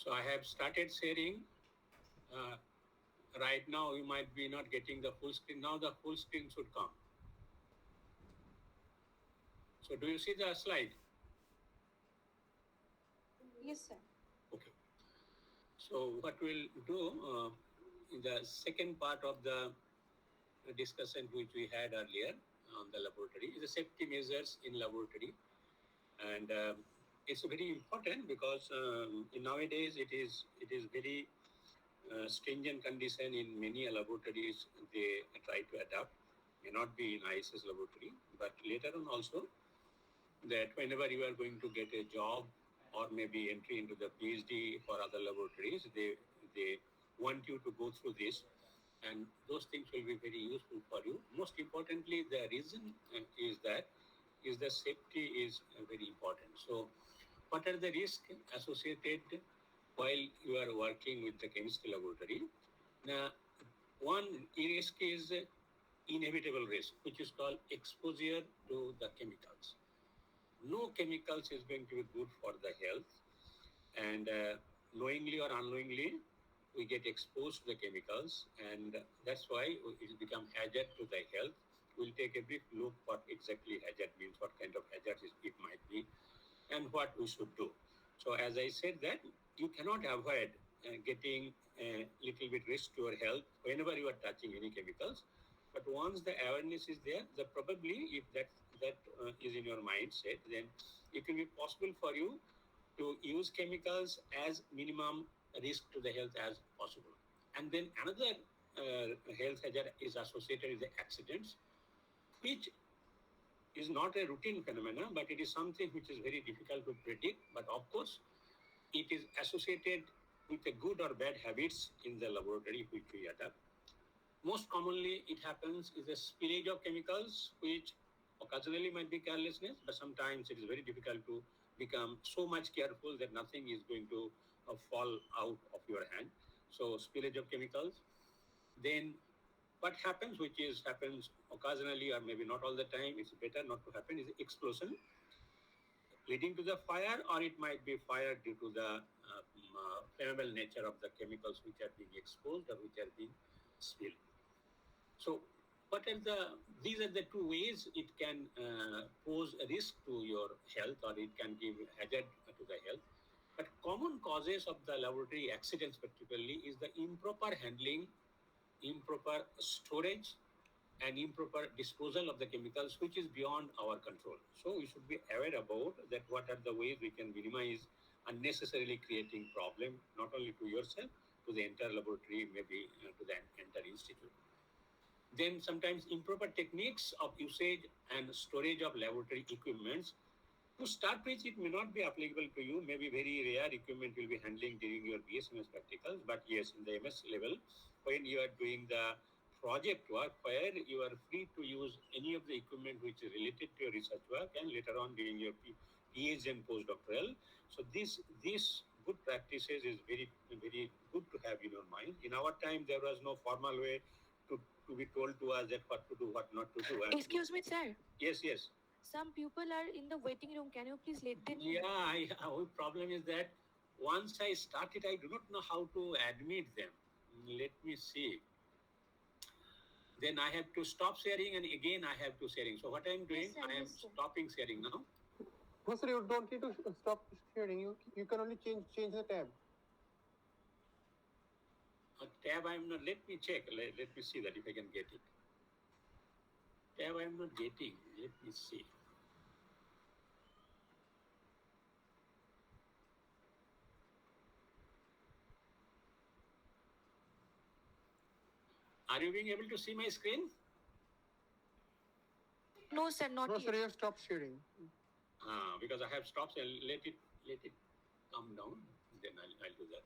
So I have started sharing. Uh, right now, you might be not getting the full screen. Now the full screen should come. So do you see the slide? Yes, sir. Okay. So what we'll do in the second part of the discussion which we had earlier on the laboratory is the safety measures in laboratory, and it's very important because nowadays it is very stringent condition in many laboratories they try to adapt. May not be in ISS laboratory, but later on also that whenever you are going to get a job or maybe entry into the PhD for other laboratories, they want you to go through this, and those things will be very useful for you. Most importantly, the reason is the safety is very important. So, what are the risks associated while you are working with the chemistry laboratory? Now, one risk is inevitable risk, which is called exposure to the chemicals. No chemicals is going to be good for the health, and knowingly or unknowingly we get exposed to the chemicals, and that's why it will become hazard to the health. We'll take a brief look what exactly hazard means, what kind of hazard it might be, and what we should do. So as I said that you cannot avoid getting a little bit risk to your health whenever you are touching any chemicals. But once the awareness is there, the probably if that is in your mindset, then it will be possible for you to use chemicals as minimum risk to the health as possible. And then another health hazard is associated with the accidents, which is not a routine phenomenon, but it is something which is very difficult to predict. But of course, it is associated with a good or bad habits in the laboratory which we adopt. Most commonly, it happens is a spillage of chemicals, which occasionally might be carelessness, but sometimes it is very difficult to become so much careful that nothing is going to fall out of your hand. So spillage of chemicals. Then what happens, which is happens occasionally or maybe not all the time, it's better not to happen, is explosion leading to the fire, or it might be fire due to the flammable nature of the chemicals which are being exposed or which are being spilled. So, what are these are the two ways it can pose a risk to your health, or it can give hazard to the health. But common causes of the laboratory accidents, particularly, is the improper handling, improper storage, and improper disposal of the chemicals, which is beyond our control. So we should be aware about that. What are the ways we can minimize unnecessarily creating problem, not only to yourself, to the entire laboratory, maybe to the entire institute. Then sometimes improper techniques of usage and storage of laboratory equipments. To start with, it may not be applicable to you. Maybe very rare equipment will be handling during your BSMS practicals. But yes, in the MS level, when you are doing the project work, where you are free to use any of the equipment which is related to your research work, and later on during your PhD and postdoctoral. So this good practices is very very good to have in your mind. In our time, there was no formal way to be told to us that what to do, what not to do. Excuse me, sir. Yes, yes. Some people are in the waiting room. Can you please let them in? Yeah, our problem is that once I started, I do not know how to admit them. Let me see. Then I have to stop sharing, and again I have to sharing. So what I'm doing, Yes, sir. I am Yes, sir. stopping sharing now. No, sir, you don't need to stop sharing. You can only change the tab. A tab I'm not. Let me check. Let me see that if I can get it. Tab I'm not getting. Let me see. Are you being able to see my screen? No, sir, not No, yet. sir, you have stopped sharing. Because I have stopped. And let it come down. Then I'll do that.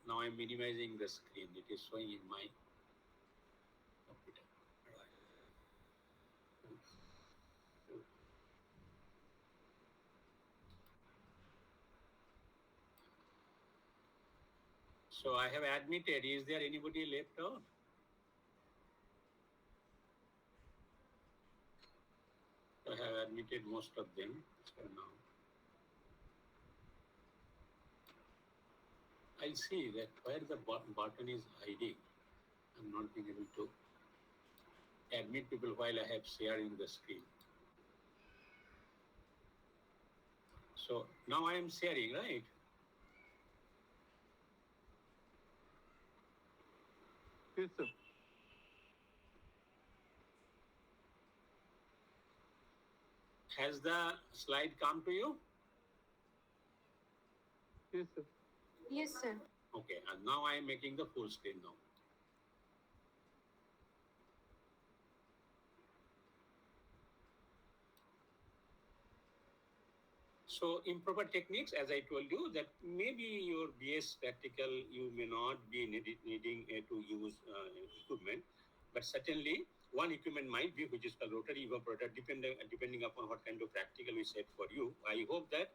Now I'm minimizing the screen. It is showing in my computer. So I have admitted. Is there anybody left out? I have admitted most of them. So now. I'll see that where the button is hiding. I'm not being able to admit people while I have sharing the screen. So now I am sharing, right? Yes, sir. Has the slide come to you? Yes, sir. Yes, sir. Okay, and now I am making the full screen now. So improper techniques, as I told you, that maybe your BS practical, you may not be needing to use equipment, but certainly one equipment might be, which is called rotary evaporator, depending upon what kind of practical we set for you. I hope that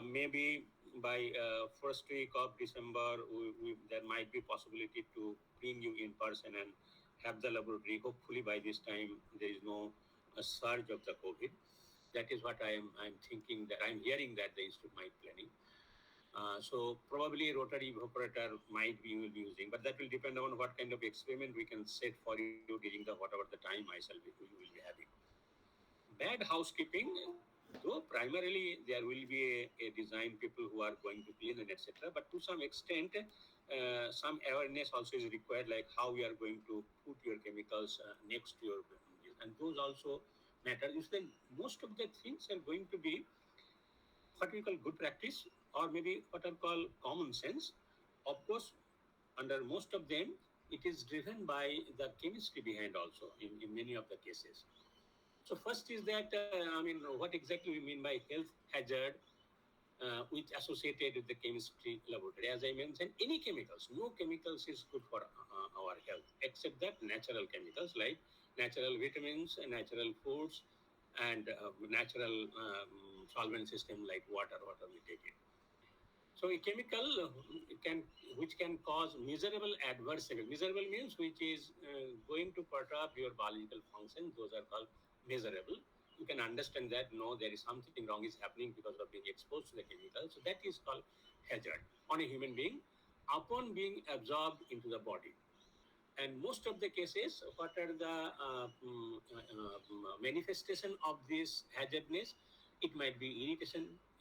maybe by first week of December, there might be possibility to bring you in person and have the laboratory. Hopefully by this time there is no surge of the COVID. That is what I'm thinking, that I'm hearing that the institute might planning. So probably rotary evaporator might be will be using, but that will depend on what kind of experiment we can set for you during the whatever the time you will be having. Bad housekeeping, though primarily there will be a design people who are going to clean and etc. But to some extent, some awareness also is required, like how we are going to put your chemicals next to your, and those also matter. You think most of the things are going to be what we call good practice, or maybe what are called common sense. Of course, under most of them, it is driven by the chemistry behind also in many of the cases. So first is that, what exactly we mean by health hazard, which associated with the chemistry laboratory. As I mentioned, any chemicals, no chemicals is good for our health, except that natural chemicals like natural vitamins, natural foods, and natural solvent system like water we take it. So a chemical which can cause miserable adverse effect. Miserable means which is going to perturb your biological functions. Those are called miserable. You can understand that no, there is something wrong is happening because of being exposed to the chemical. So that is called hazard on a human being upon being absorbed into the body. And most of the cases, what are the manifestation of this hazardness? It might be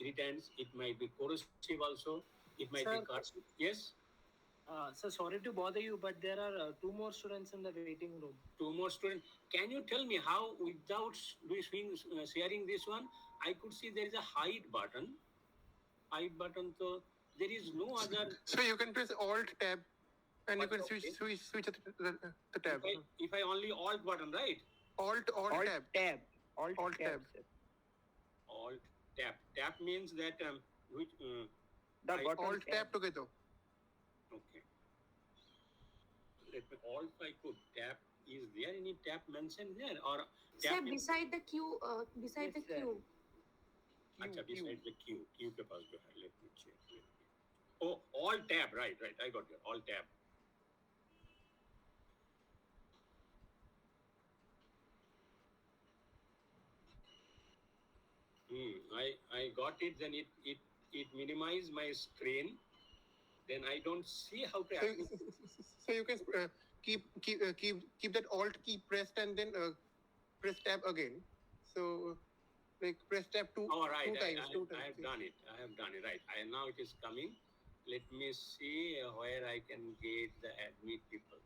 irritants, it might be corrosive also, it might be Sir, yes, sir, sorry to bother you, but there are two more students in the waiting room. two more students. Can you tell me how, without sharing this one, I could see there is a hide button, so there is no other. So you can press Alt Tab, and you But can switch okay. switch the tab. If I only alt button, right? Alt Tab. tab. Alt tab. Sir. Alt tab means that which The I- button Alt tab together. okay. Let me alt I could tab. Is there any tab mentioned there, or Sir, tab means beside the queue, beside Yes, the sir. queue. acha, beside the queue के पास जो है, let me check. Oh, alt tab, right, I got you. Alt tab. I got it. Then it minimized my screen. Then I don't see how to. So you can keep that Alt key pressed and then press tab again. So like press tab two Right. two times. I have done it. Right. Now it is coming. Let me see where I can get the admit people.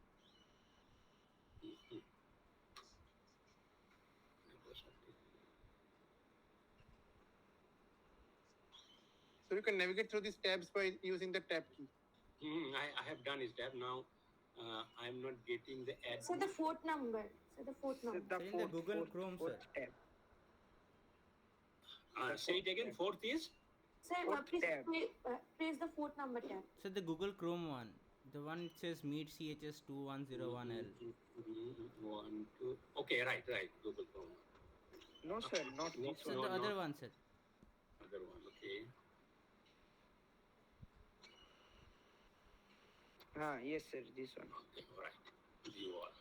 So you can navigate through these tabs by using the tab key. I have done his tab now. I'm not getting the ad. Sir, the fourth number. Sir, the fourth Sir, number. the In the Google Chrome, fourth sir. tab. Say it again. Fourth is Sir, Fourth please tab. press the fourth number tab. So the Google Chrome one, the one it says Meet CHS 2101L. 1, 2. Okay, right. Google Chrome. No, sir, not No, this So one. the no. other one, sir. Other one. Okay. Yes, sir, this one. Okay. All right. You all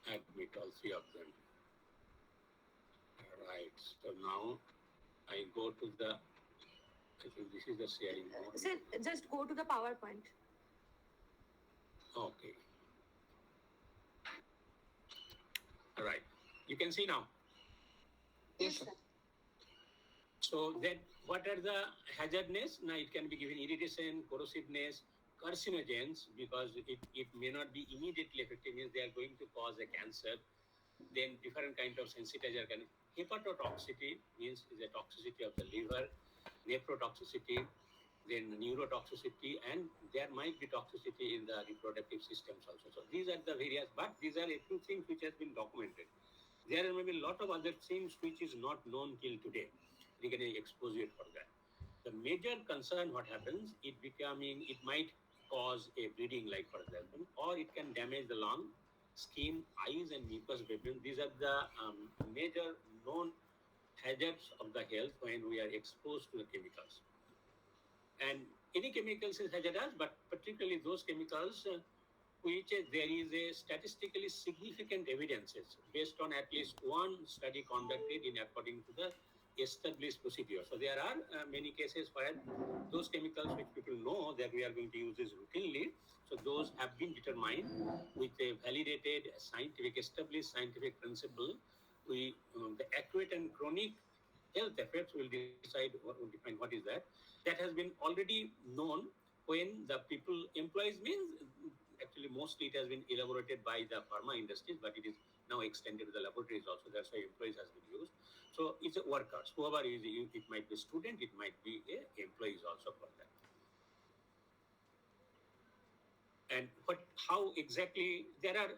admit all three of them. Right. So now I go to the I think this is the sharing mode. Sir, just go to the PowerPoint. Okay. All right. You can see now. Yes, sir. So then what are the hazardness? Now it can be given irritation, corrosiveness, carcinogens, because it may not be immediately effective, means they are going to cause a cancer. Then different kind of sensitizer can hepatotoxicity means is a toxicity of the liver, nephrotoxicity, then neurotoxicity, and there might be toxicity in the reproductive systems also. So these are the various, but these are a few things which has been documented. There are maybe a lot of other things which is not known till today regarding exposure for that. The major concern what happens, it might cause a bleeding, like for example, or it can damage the lung, skin, eyes, and mucous membrane. These are the major known hazards of the health when we are exposed to the chemicals. And any chemicals is hazardous, but particularly those chemicals which there is a statistically significant evidences based on at least one study conducted in according to the established procedure. So there are many cases where those chemicals which people know that we are going to use this routinely, so those have been determined with a validated established scientific principle. The acute and chronic health effects will define what is that. That has been already known when the people employees means actually mostly it has been elaborated by the pharma industries, but it is now extended to the laboratories also. That's why employees has been used. So it's a workers. Whoever is it might be student, it might be a employees also for that. And how exactly there are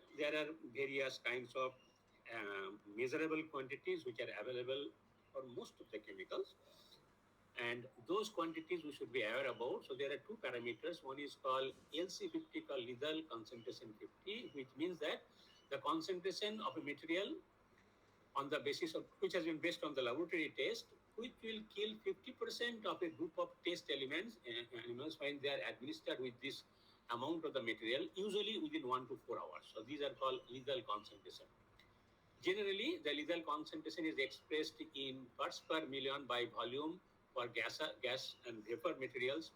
various kinds of measurable quantities which are available for most of the chemicals. And those quantities we should be aware about. So there are two parameters. One is called LC50, called lethal concentration 50, which means that the concentration of a material on the basis of which has been based on the laboratory test, which will kill 50% of a group of test animals when they are administered with this amount of the material, usually within 1 to 4 hours. So these are called lethal concentration. Generally, the lethal concentration is expressed in parts per million by volume for gas and vapor materials,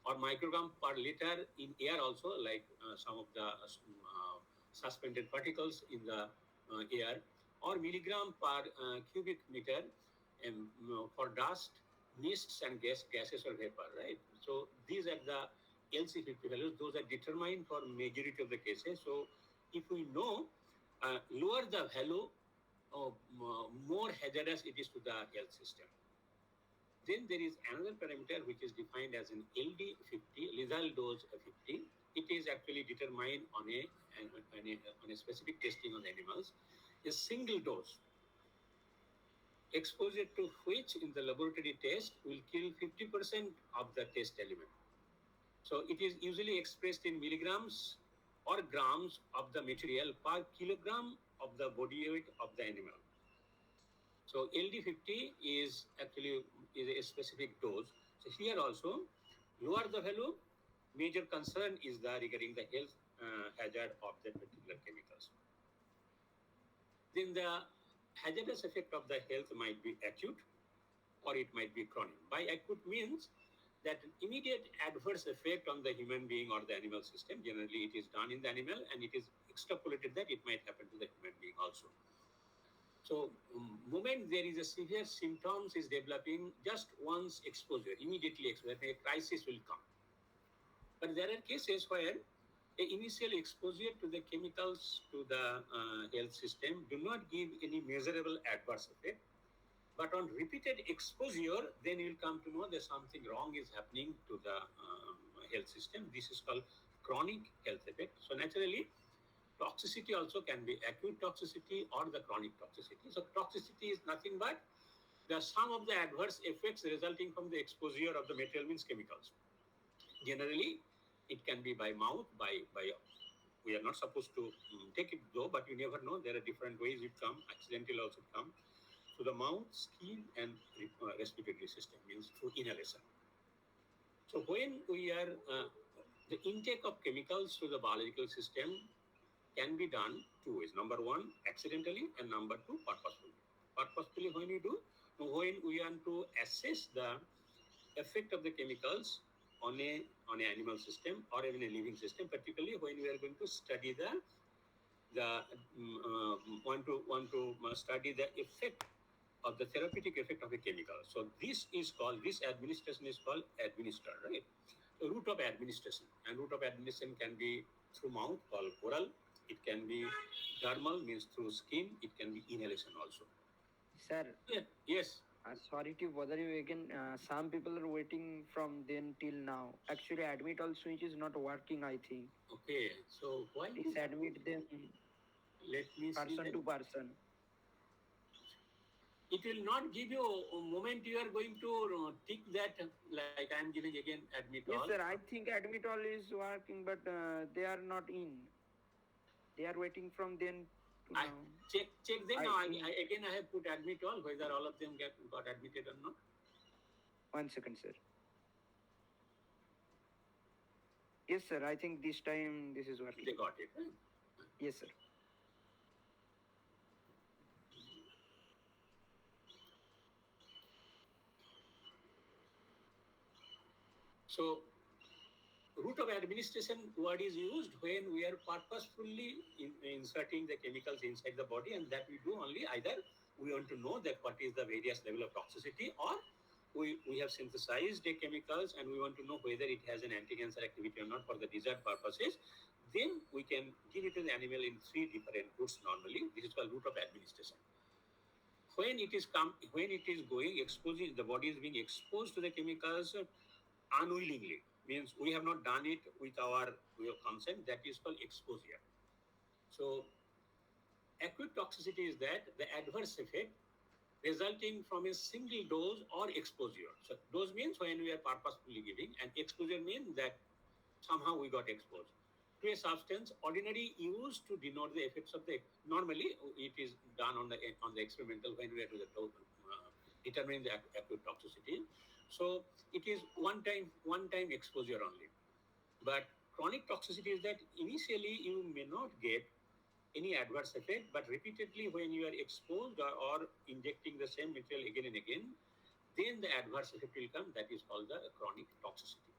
or microgram per liter in air also, like some of the suspended particles in the air, or milligram per cubic meter for dust, mists, and gases or vapor, right? So these are the LC50 values. Those are determined for majority of the cases. So if we know lower the value, more hazardous it is to the health system. Then there is another parameter which is defined as an LD50, lethal dose 50. It is actually determined on a specific testing on animals. A single dose exposure to which in the laboratory test will kill 50% of the test element. So it is usually expressed in milligrams or grams of the material per kilogram of the body weight of the animal. So LD50 is actually a specific dose. So here also, lower the value, major concern is regarding the health hazard of that particular chemicals. Then the hazardous effect of the health might be acute or it might be chronic. By acute means that immediate adverse effect on the human being or the animal system. Generally, it is done in the animal and it is extrapolated that it might happen to the human being also. So, moment there is a severe symptoms is developing, just once exposure, immediately exposure, a crisis will come. But there are cases where initial exposure to the chemicals to the health system do not give any measurable adverse effect. But on repeated exposure, then you will come to know that something wrong is happening to the health system. This is called chronic health effect. So naturally, toxicity also can be acute toxicity or the chronic toxicity. So toxicity is nothing but the sum of the adverse effects resulting from the exposure of the material, means chemicals. Generally, it can be by mouth, by we are not supposed to take it though, but you never know. There are different ways it come. Accidental also come. So the mouth, skin, and respiratory system, means through inhalation. So when we are the intake of chemicals to the biological system can be done two ways. Number one, accidentally, and number two, purposefully. Purposefully, when we want to assess the effect of the chemicals on a animal system or even a living system, particularly when we are going to study want to study the effect of the therapeutic effect of a chemical. So this administration is called administer, right? The route of administration, and route of administration can be through mouth, called oral. It can be dermal, means through skin. It can be inhalation also. Sir, Yeah. Yes. sorry to bother you again. Some people are waiting from then till now. Actually, admit all switch is not working, I think. Okay. So why? Please admit them Let me see. person to person. It will not give you a moment you are going to tick that, like I am giving again admit Yes, all. sir. I think admit all is working, but they are not in. They are waiting from then to I now. check then. I Now think- I have put admit all, whether all of them got admitted or not. 1 second, sir. Yes, sir. I think this time this is working. They got it. Right? Yes, sir. So, route of administration word is used when we are purposefully inserting the chemicals inside the body, and that we do only either we want to know that what is the various level of toxicity, or we have synthesized the chemicals and we want to know whether it has an anti-cancer activity or not for the desired purposes. Then we can give it to the animal in 3 different routes normally. This is called route of administration. When it is going, exposing, the body is being exposed to the chemicals unwillingly, means we have not done it with our consent, that is called exposure. So acute toxicity is that the adverse effect resulting from a single dose or exposure. So dose means when we are purposefully giving, and exposure means that somehow we got exposed to a substance ordinarily used to denote the effects of the. Normally it is done on the experimental when we are to the determining the acute toxicity. So it is one time exposure only. But chronic toxicity is that initially you may not get any adverse effect, but repeatedly when you are exposed or injecting the same material again and again, then the adverse effect will come. That is called the chronic toxicity.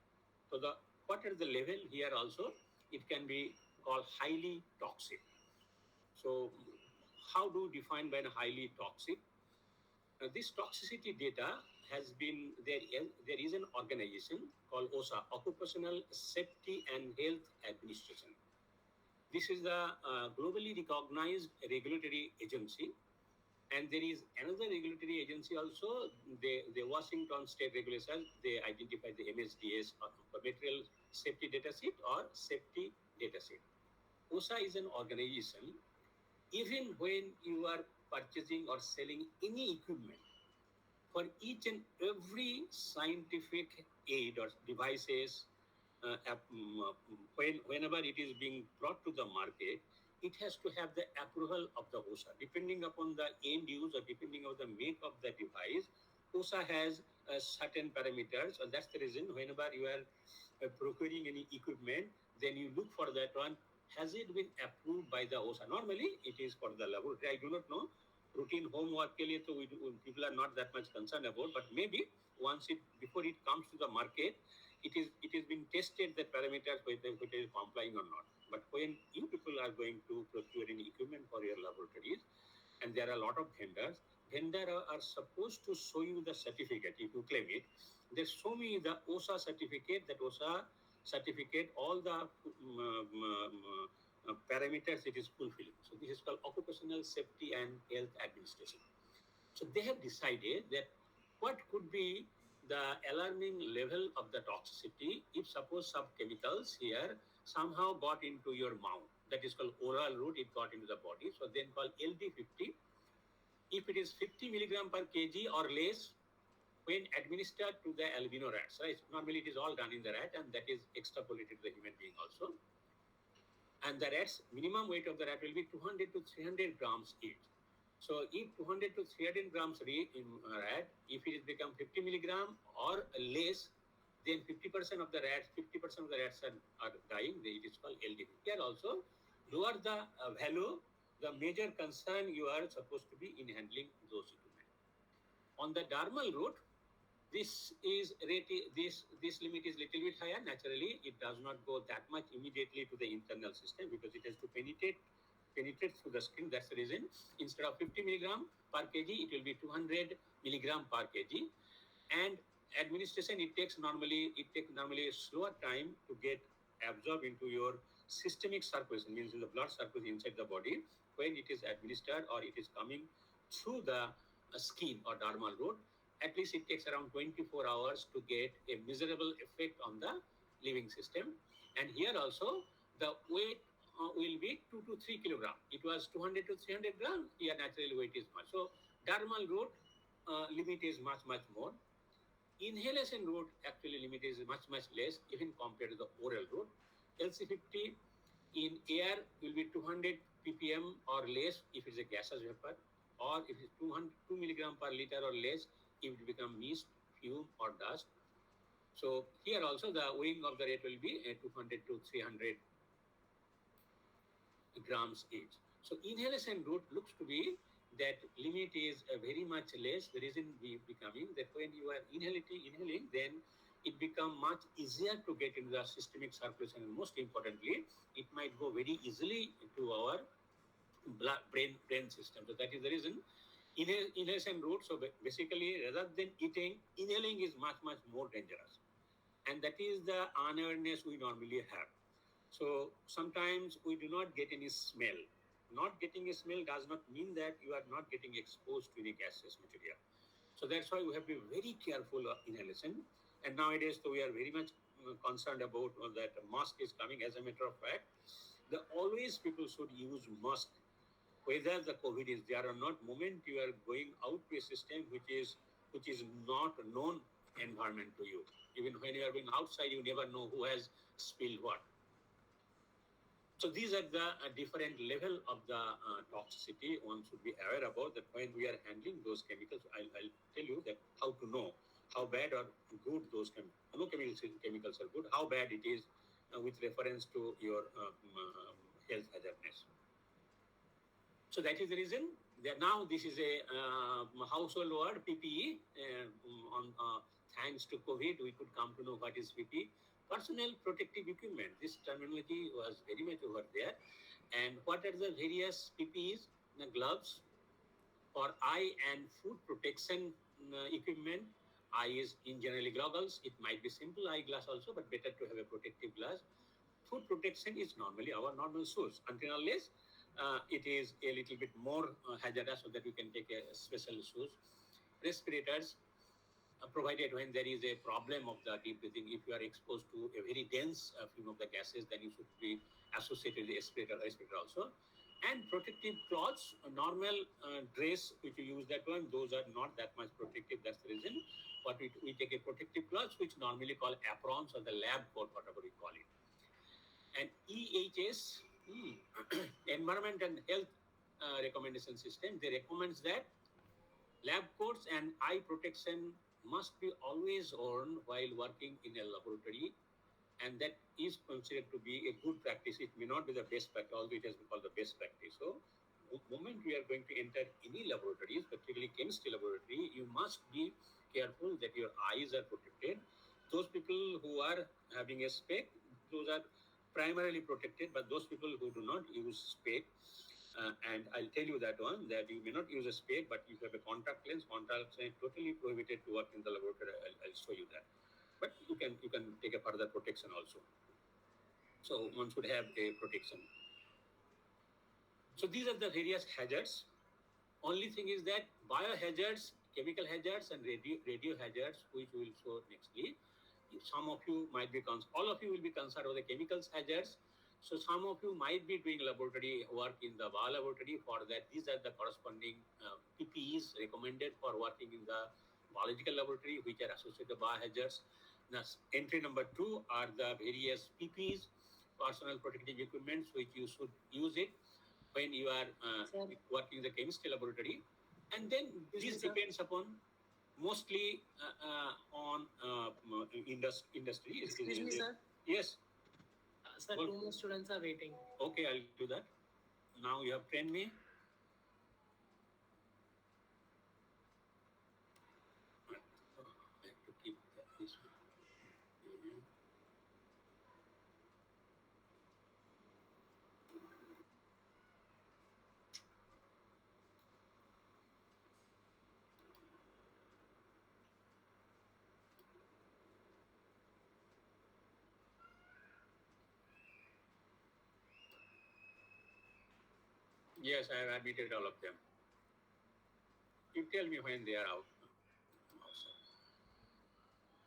So what is the level here also? It can be called highly toxic. So how do you define by highly toxic? This toxicity data has been there. There is an organization called OSHA, Occupational Safety and Health Administration. This is the globally recognized regulatory agency, and there is another regulatory agency also. The Washington State regulators, they identify the MSDS, Material Safety Data Sheet or Safety Data Sheet. OSHA is an organization. Even when you are purchasing or selling any equipment, for each and every scientific aid or devices, whenever it is being brought to the market, it has to have the approval of the OSHA. Depending upon the end use or depending on the make of the device, OSHA has certain parameters, and that's the reason whenever you are procuring any equipment, then you look for that one. Has it been approved by the OSHA? Normally, it is for the laboratory. I do not know. Routine homework ke liye to people are not that much concerned about, but maybe before it comes to the market, it is been tested the parameters whether it is complying or not. But when you people are going to procure any equipment for your laboratories, and there are a lot of vendors are supposed to show you the certificate. If you claim it, they show me the OSHA certificate. That OSHA certificate, all the parameters it is fulfilling. So this is called Occupational Safety and Health Administration. So they have decided that what could be the alarming level of the toxicity if suppose some chemicals here somehow got into your mouth. That is called oral route, it got into the body. So then called LD50. If it is 50 milligram per kg or less, when administered to the albino rats, right? Normally it is all done in the rat, and that is extrapolated to the human being also. And the rats, minimum weight of the rat will be 200 to 300 grams each. So if 200 to 300 grams in rat, if it is become 50 milligram or less, then 50% of the rats are dying. It is called LD. Here also, lower the value, the major concern you are supposed to be in handling those equipment. On the dermal route, This limit is little bit higher. Naturally, it does not go that much immediately to the internal system because it has to penetrate through the skin. That's the reason. Instead of 50 milligram per kg, it will be 200 milligram per kg. And administration, it takes normally a slower time to get absorbed into your systemic circulation, means in the blood circulation inside the body when it is administered or it is coming through the skin or dermal route. At least it takes around 24 hours to get a measurable effect on the living system. And here also the weight will be 2 to 3 kilogram. It was 200 to 300 grams. Here naturally weight is much. So dermal route limit is much more. Inhalation route actually limit is much less even compared to the oral route. LC50 in air will be 200 ppm or less if it's a gaseous vapor, or if it's 2 milligram per liter or less if it become mist, fume or dust. So here also the weighing of the rate will be 200 to 300 grams each. So inhalation route looks to be that limit is very much less. The reason becoming that when you are inhaling, then it become much easier to get into the systemic circulation, and most importantly, it might go very easily to our brain system. So that is the reason inhalation route. So basically, rather than eating, inhaling is much more dangerous, and that is the unawareness we normally have. So sometimes we do not get any smell. Not getting a smell does not mean that you are not getting exposed to any gaseous material. So that's why we have to be very careful of inhalation. And nowadays, so we are very much concerned about that mask is coming. As a matter of fact, always people should use mask, whether the COVID is there or not. Moment you are going out to a system which is not known environment to you. Even when you are going outside, you never know who has spilled what. So these are the different level of the toxicity one should be aware about. That when we are handling those chemicals, I'll tell you that how to know how bad or good those chemicals are good, how bad it is with reference to your health hazardness. So that is the reason that now this is a household word, PPE. Thanks to COVID, we could come to know what is PPE. Personal protective equipment. This terminology was very much over there. And what are the various PPEs? The gloves for eye and food protection equipment. Eye is in generally goggles. It might be simple eyeglass also, but better to have a protective glass. Food protection is normally our normal shoes, until unless it is a little bit more hazardous, so that we can take a special shoes. Respirators. Provided when there is a problem of the deep breathing, if you are exposed to a very dense fume of the gases, then you should be associated with the respirator also. And protective cloths, normal dress which you use that one, those are not that much protective. That's the reason what we take a protective cloths, which normally called aprons or the lab coat, whatever we call it. And EHS, Environment and Health Recommendation System, they recommends that lab coats and eye protection must be always worn while working in a laboratory, and that is considered to be a good practice. It may not be the best practice, although it has been called the best practice. So the moment we are going to enter any laboratories, particularly chemistry laboratory, you must be careful that your eyes are protected. Those people who are having a spec, those are primarily protected, but those people who do not use spec, and I'll tell you that one, that you may not use a spec, but you have a contact lens. Contact lens totally prohibited to work in the laboratory. I'll show you that. But you can take a further protection also. So one should have a protection. So these are the various hazards. Only thing is that biohazards, chemical hazards, and radio hazards, which we will show nextly. Some of you might be all of you will be concerned with the chemicals hazards. So some of you might be doing laboratory work in the bio laboratory. For that, these are the corresponding PPEs recommended for working in the biological laboratory, which are associated with biohazards. Now, entry number 2 are the various PPEs, personal protective equipment, which you should use it when you are working in the chemistry laboratory. And then this depends upon mostly on industry. Excuse me, sir. Yes. Sir, 2 more students are waiting. Okay, I'll do that. Now you have trained me. Yes, I have admitted all of them. You tell me when they are out. outside.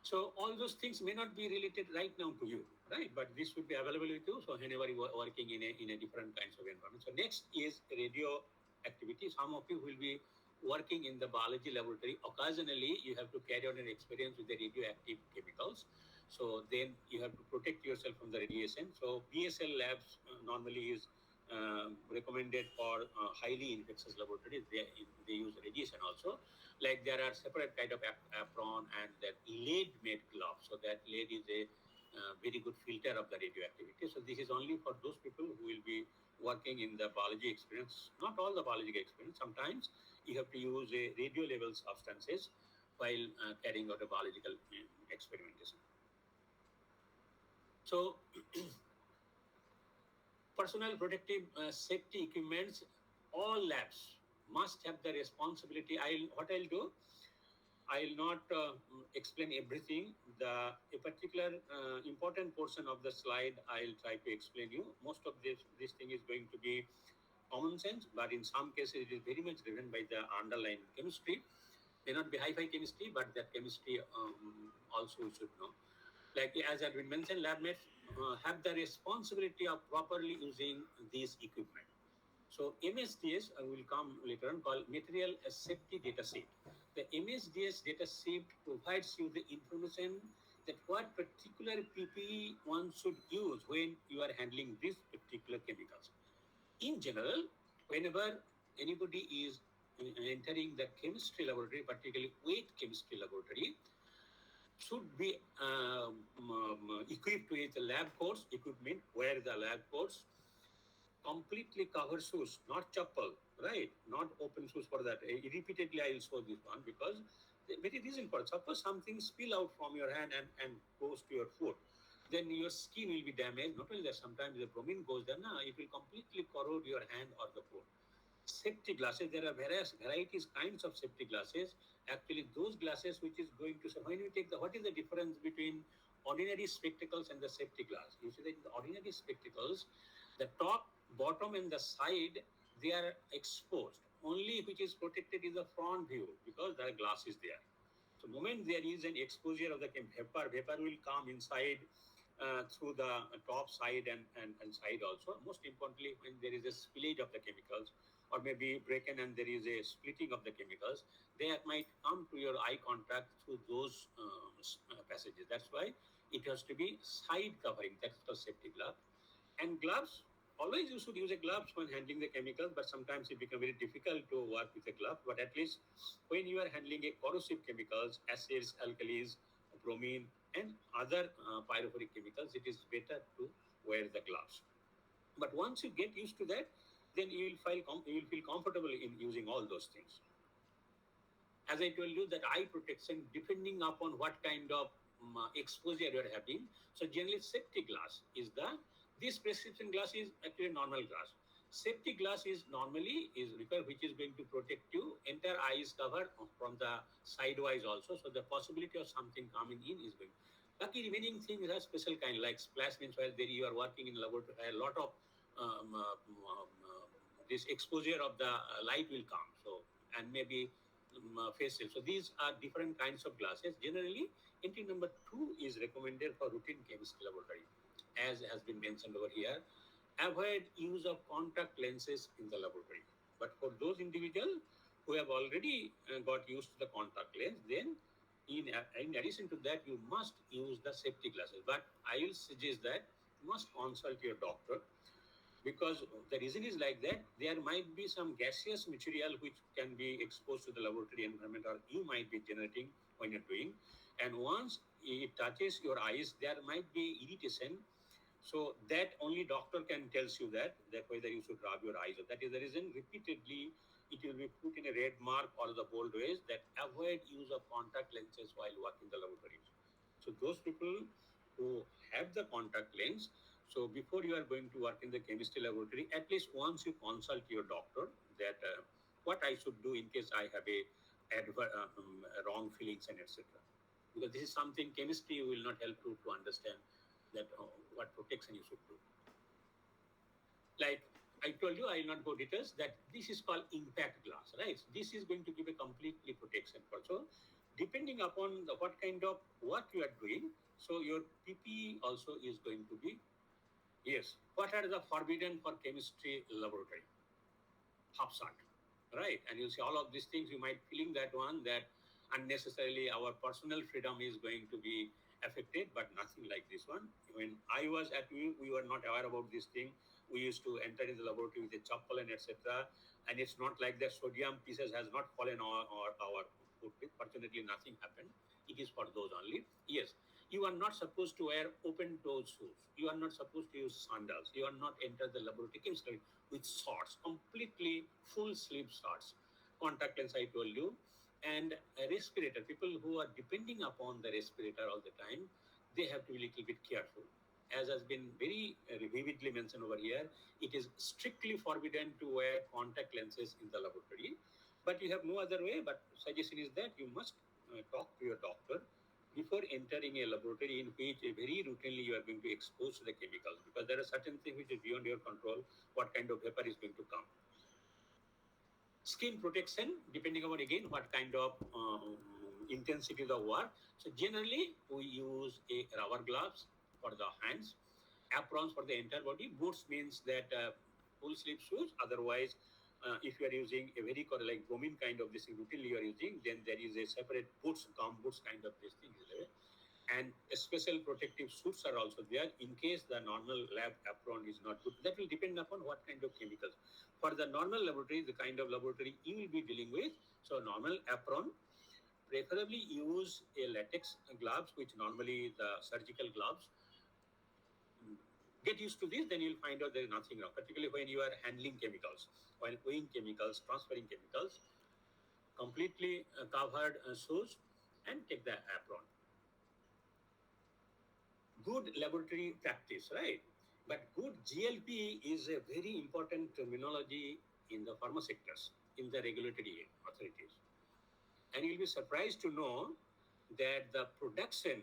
So all those things may not be related right now to you, right? But this would be available with you. So whenever you are working in a different kinds of environment. So next is radio activity. Some of you will be working in the biology laboratory. Occasionally, you have to carry out an experience with the radioactive chemicals. So then you have to protect yourself from the radiation. So BSL labs normally is recommended for highly infectious laboratories. They use radiation also. Like there are separate kind of apron and that lead made gloves. So that lead is a very good filter of the radioactivity. So this is only for those people who will be working in the biology experience. Not all the biology experience. Sometimes you have to use a radio level substances while carrying out a biological experimentation. So personal protective safety equipments, all labs must have the responsibility. What I'll do, I'll not explain everything. A particular important portion of the slide, I'll try to explain you. Most of this thing is going to be common sense, but in some cases it is very much driven by the underlying chemistry. May not be hi-fi chemistry, but that chemistry also we should know. Like as had been mentioned, lab mates have the responsibility of properly using these equipment. So MSDS will come later on, called Material Safety Data Sheet. The MSDS data sheet provides you the information that what particular PPE one should use when you are handling these particular chemicals. In general, whenever anybody is entering the chemistry laboratory, particularly weight chemistry laboratory, should be equipped with lab coats equipment, wear the lab coats, completely cover shoes, not chappal, right? Not open shoes for that. Repeatedly, I will show this one because the very reason for it. Suppose something spill out from your hand and goes to your foot, then your skin will be damaged. Not only that, sometimes the bromine goes there, it will completely corrode your hand or the foot. Safety glasses, there are various varieties, kinds of safety glasses. Actually, those glasses which is going to, so when you take what is the difference between ordinary spectacles and the safety glass? You see that in the ordinary spectacles, the top, bottom, and the side, they are exposed. Only which is protected is the front view because the glass is there. So, moment there is an exposure of the vapor will come inside through the top side and side also. Most importantly, when there is a spillage of the chemicals, or maybe break-in and there is a splitting of the chemicals, they might come to your eye contact through those passages. That's why it has to be side covering. That's the safety glove. And gloves, always you should use a gloves when handling the chemicals, but sometimes it becomes very difficult to work with a glove. But at least when you are handling a corrosive chemicals, acids, alkalis, bromine, and other pyrophoric chemicals, it is better to wear the gloves. But once you get used to that, then you will feel comfortable in using all those things. As I told you, that eye protection, depending upon what kind of exposure you are having. So generally, safety glass is this prescription glass is actually normal glass. Safety glass is normally required, which is going to protect you. Entire eye is covered from the sidewise also. So the possibility of something coming in is going. Lucky remaining things are special kind, like splash means where you are working in laboratory, a lot of this exposure of the light will come. So, and maybe facial. So these are different kinds of glasses. Generally, entry number 2 is recommended for routine chemistry laboratory, as has been mentioned over here. Avoid use of contact lenses in the laboratory. But for those individuals who have already got used to the contact lens, then in addition to that, you must use the safety glasses. But I will suggest that you must consult your doctor, because the reason is like that there might be some gaseous material which can be exposed to the laboratory environment, or you might be generating when you're doing, and once it touches your eyes there might be irritation. So that only doctor can tells you that whether you should rub your eyes. That is the reason repeatedly it will be put in a red mark or the bold ways that avoid use of contact lenses while working the laboratories. So those people who have the contact lens, so before you are going to work in the chemistry laboratory, at least once you consult your doctor that what I should do in case I have a wrong feelings and etc. Because this is something chemistry will not help you to understand that what protection you should do. Like I told you, I will not go details, that this is called impact glass, right? This is going to give a completely protection for. So depending upon what kind of work you are doing, so your PPE also is going to be, yes, what are the forbidden for chemistry laboratory? Half shot, right? And you see all of these things, you might feeling that one, that unnecessarily our personal freedom is going to be affected, but nothing like this one. When I was at U, we were not aware about this thing. We used to enter in the laboratory with a chappal and etc. And it's not like the sodium pieces has not fallen on our foot. Fortunately, nothing happened. It is for those only. Yes, you are not supposed to wear open toe shoes. You are not supposed to use sandals. You are not enter the laboratory chemistry with shorts, completely full sleeve shorts. Contact lens, I told you. And a respirator, people who are depending upon the respirator all the time, they have to be a little bit careful. As has been very vividly mentioned over here, it is strictly forbidden to wear contact lenses in the laboratory. But you have no other way, but suggestion is that you must talk to your doctor before entering a laboratory in which very routinely you are going to expose to the chemicals, because there are certain things which is beyond your control, what kind of vapor is going to come. Skin protection, depending on again what kind of intensity of the work. So generally we use a rubber gloves for the hands, aprons for the entire body. Boots means that full sleeve shoes. Otherwise, if you are using a very like bromine kind of this thing routinely you are using, then there is a separate boots, gum boots kind of this thing is there. And special protective suits are also there in case the normal lab apron is not good. That will depend upon what kind of chemicals. For the normal laboratory, the kind of laboratory you will be dealing with, so normal apron, preferably use a latex gloves, which normally the surgical gloves. Get used to this, then you'll find out there is nothing wrong, particularly when you are handling chemicals, while weighing chemicals, transferring chemicals, completely covered shoes, and take the apron. Good laboratory practice, right? But good GLP is a very important terminology in the pharma sectors, in the regulatory authorities. And you'll be surprised to know that the production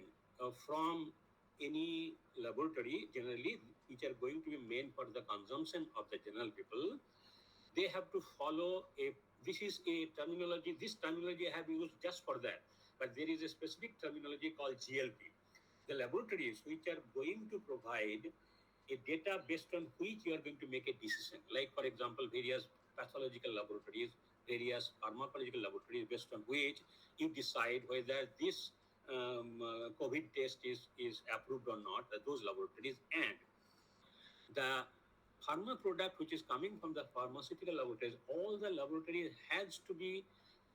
from any laboratory, generally, which are going to be made for the consumption of the general people, they have to follow this is a terminology, this terminology I have used just for that. But there is a specific terminology called GLP. The laboratories which are going to provide a data based on which you are going to make a decision, like for example, various pathological laboratories, various pharmacological laboratories, based on which you decide whether this COVID test is approved or not, those laboratories. And the pharma product which is coming from the pharmaceutical laboratories, all the laboratories has to be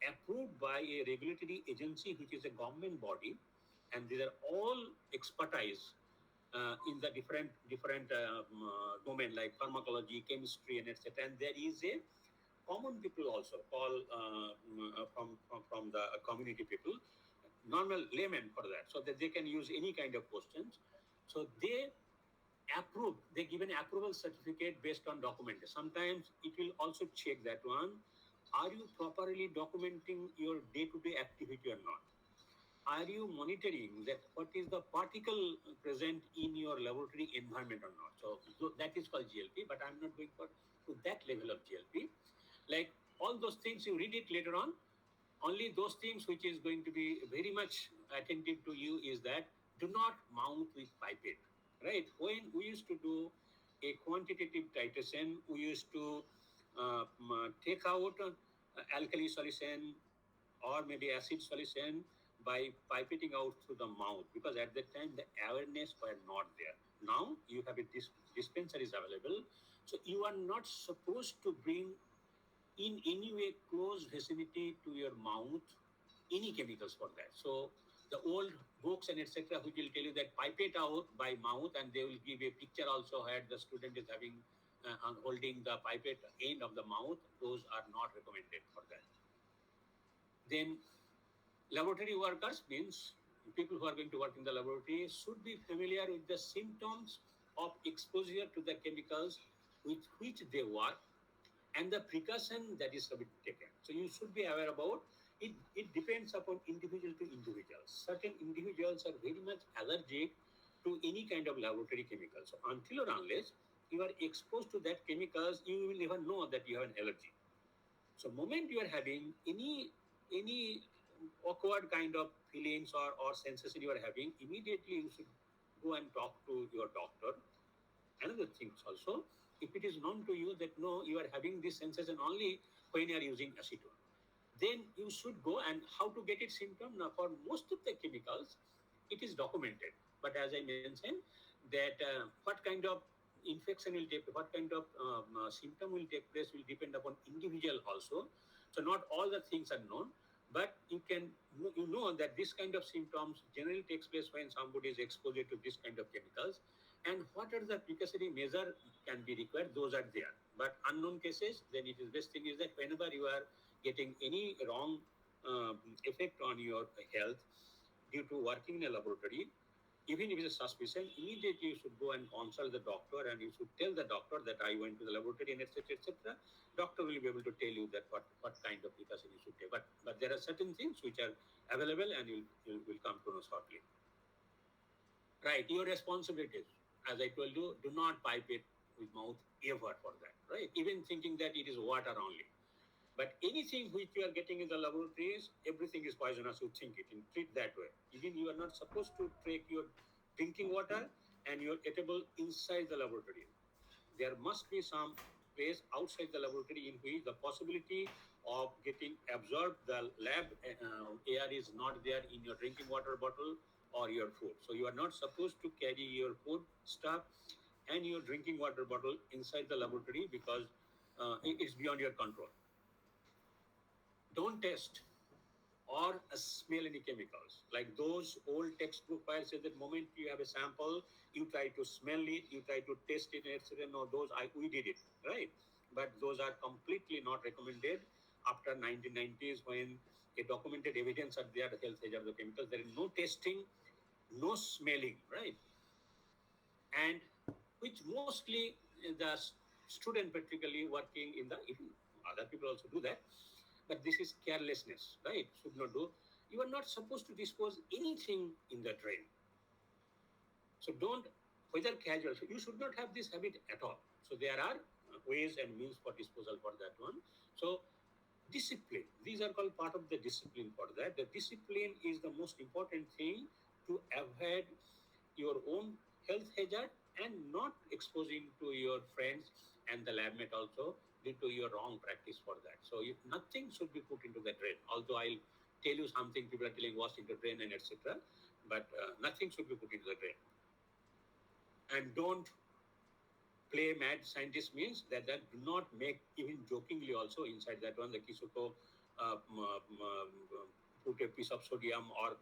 approved by a regulatory agency, which is a government body, and these are all expertise in the different domain like pharmacology, chemistry, and etc. And there is a common people also called from the community people, normal laymen for that, so that they can use any kind of questions. So they approve, they give an approval certificate based on document. Sometimes it will also check that one, are you properly documenting your day-to-day activity or not? Are you monitoring that what is the particle present in your laboratory environment or not? So that is called GLP, but I'm not going to that level of GLP. Like all those things, you read it later on. Only those things which is going to be very much attentive to you is that do not mount with pipette, right? When we used to do a quantitative titration, we used to take out alkali solution or maybe acid solution by pipetting out through the mouth, because at that time the awareness were not there. Now you have a dispenser is available, so you are not supposed to bring in any way close vicinity to your mouth any chemicals for that. So the old books and etc. which will tell you that pipette out by mouth, and they will give a picture also where the student is having holding the pipette end of the mouth. Those are not recommended for that. Then laboratory workers means people who are going to work in the laboratory should be familiar with the symptoms of exposure to the chemicals with which they work and the precaution that is to be taken. So you should be aware about it. It depends upon individual to individuals. Certain individuals are very much allergic to any kind of laboratory chemical. So until or unless you are exposed to that chemicals, you will never know that you have an allergy. So moment you are having any awkward kind of feelings or sensation you are having, immediately you should go and talk to your doctor. Another thing also, if it is known to you that no, you are having this sensation only when you are using acetone, then you should go. And how to get its symptom? Now, for most of the chemicals, it is documented. But as I mentioned, that what kind of infection will take, what kind of symptom will take place will depend upon individual also. So not all the things are known, but you know that this kind of symptoms generally takes place when somebody is exposed to this kind of chemicals. And what are the precautionary measure can be required? Those are there. But unknown cases, then it is best thing is that whenever you are getting any wrong effect on your health due to working in a laboratory, even if it's a suspicion, immediately you should go and consult the doctor, and you should tell the doctor that I went to the laboratory and etc. etc. Doctor will be able to tell you that what kind of precaution you should take. But there are certain things which are available, and you'll will come to know shortly. Right, your responsibilities. As I told you, do not pipe it with mouth ever for that. Right, even thinking that it is water only. But anything which you are getting in the laboratories, everything is poisonous. You think it and treat that way. Even you are not supposed to take your drinking water and your eatable inside the laboratory. There must be some place outside the laboratory in which the possibility of getting absorbed the lab air is not there in your drinking water bottle or your food. So you are not supposed to carry your food stuff and your drinking water bottle inside the laboratory because it's beyond your control. Don't test or smell any chemicals. Like those old textbook files say that moment you have a sample, you try to smell it, you try to taste it, etc. No, we did it, right? But those are completely not recommended after 1990s when a documented evidence are there, the health hazard of the chemicals. There is no testing, no smelling, right? And which mostly the student particularly working in the, even other people also do that, but this is carelessness, right? Should not do. You are not supposed to dispose anything in the drain. So don't, whether casual, so you should not have this habit at all. So there are ways and means for disposal for that one. So discipline, these are called part of the discipline for that. The discipline is the most important thing to avoid your own health hazard and not exposing to your friends and the lab mate also due to your wrong practice for that. So nothing should be put into the drain. Although I'll tell you something, people are telling wash into drain and etc. But nothing should be put into the drain. And don't play mad scientist means that do not make, even jokingly also inside that one, the Kisuko put a piece of sodium or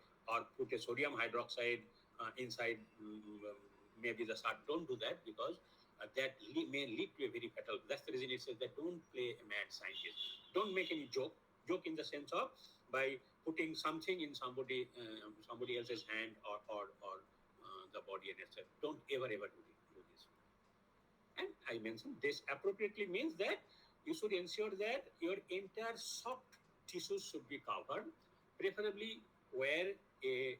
put a sodium hydroxide inside maybe the salt. Don't do that because that may lead to a very fatal. That's the reason it says that don't play a mad scientist. Don't make any joke in the sense of by putting something in somebody else's hand or the body and etc. Don't ever do this. And I mentioned this appropriately means that you should ensure that your entire soft tissues should be covered. Preferably wear a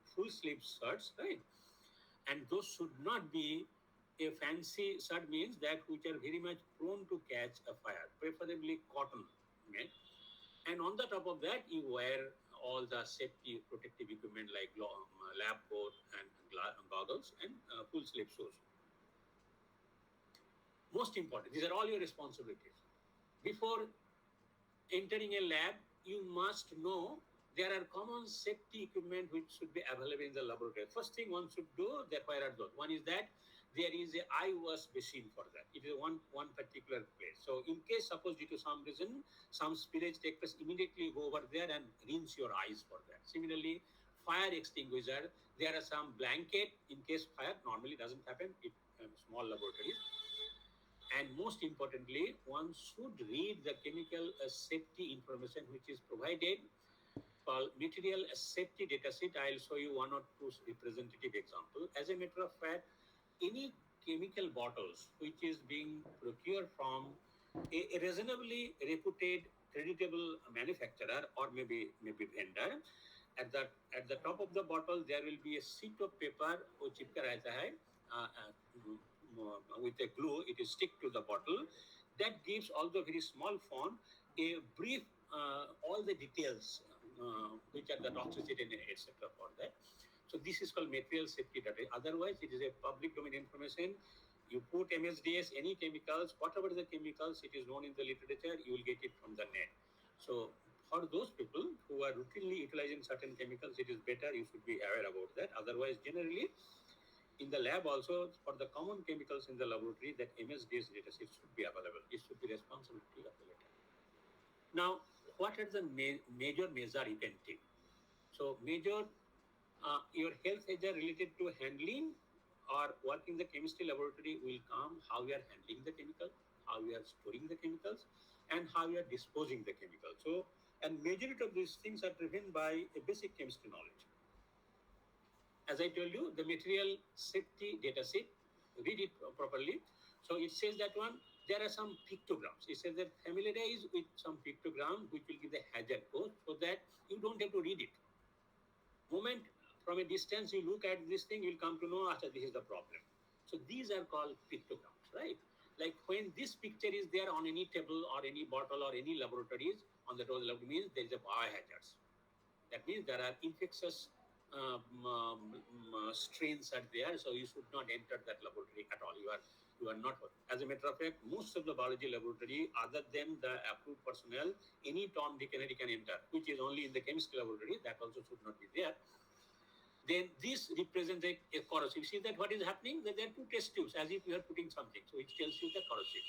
full sleeve shirts, right? And those should not be a fancy shirt means that which are very much prone to catch a fire. Preferably cotton made. And on the top of that, you wear all the safety protective equipment like lab coat and goggles and full sleeve shoes. Most important, these are all your responsibilities. Before entering a lab, you must know there are common safety equipment which should be available in the laboratory. First thing one should do, where are those? One is that there is a eye wash basin for that. It is one particular place. So in case, suppose due to some reason, some spillage takes place, immediately go over there and rinse your eyes for that. Similarly, fire extinguisher, there are some blanket in case fire normally doesn't happen in small laboratories. And most importantly, one should read the chemical safety information which is provided called material safety data sheet. I'll show you one or two representative examples. As a matter of fact, any chemical bottles which is being procured from a reasonably reputed, creditable manufacturer or maybe vendor, at the top of the bottle there will be a sheet of paper which chipka rehta hai, with a glue, it is stick to the bottle. That gives, although very small font, a brief all the details which are the toxicity and etc. for that. So this is called material safety data. Otherwise, it is a public domain information. You put MSDS, any chemicals, whatever the chemicals, it is known in the literature, you will get it from the net. So for those people who are routinely utilizing certain chemicals, it is better you should be aware about that. Otherwise, generally, in the lab also, for the common chemicals in the laboratory, that MSDS dataset should be available. It should be responsibility of the lab. Now, what are the major measure you can take? So major, your health hazard related to handling or working the chemistry laboratory will come how we are handling the chemical, how we are storing the chemicals, and how we are disposing the chemical. So, and majority of these things are driven by a basic chemistry knowledge. As I told you, the material safety data set, read it properly. So it says that one, there are some pictograms. It says that familiarize with some pictogram which will give the hazard code so that you don't have to read it. Moment from a distance you look at this thing, you'll come to know after this is the problem. So these are called pictograms, right? Like when this picture is there on any table or any bottle or any laboratories, on the door means there is a biohazards. That means there are infectious strains are there, so you should not enter that laboratory at all. You are not. As a matter of fact, most of the biology laboratory, other than the approved personnel, any Tom, Dick, and Harry can enter, which is only in the chemistry laboratory. That also should not be there. Then this represents a corrosive. You see that what is happening? That there are two test tubes, as if you are putting something. So it tells you the corrosive.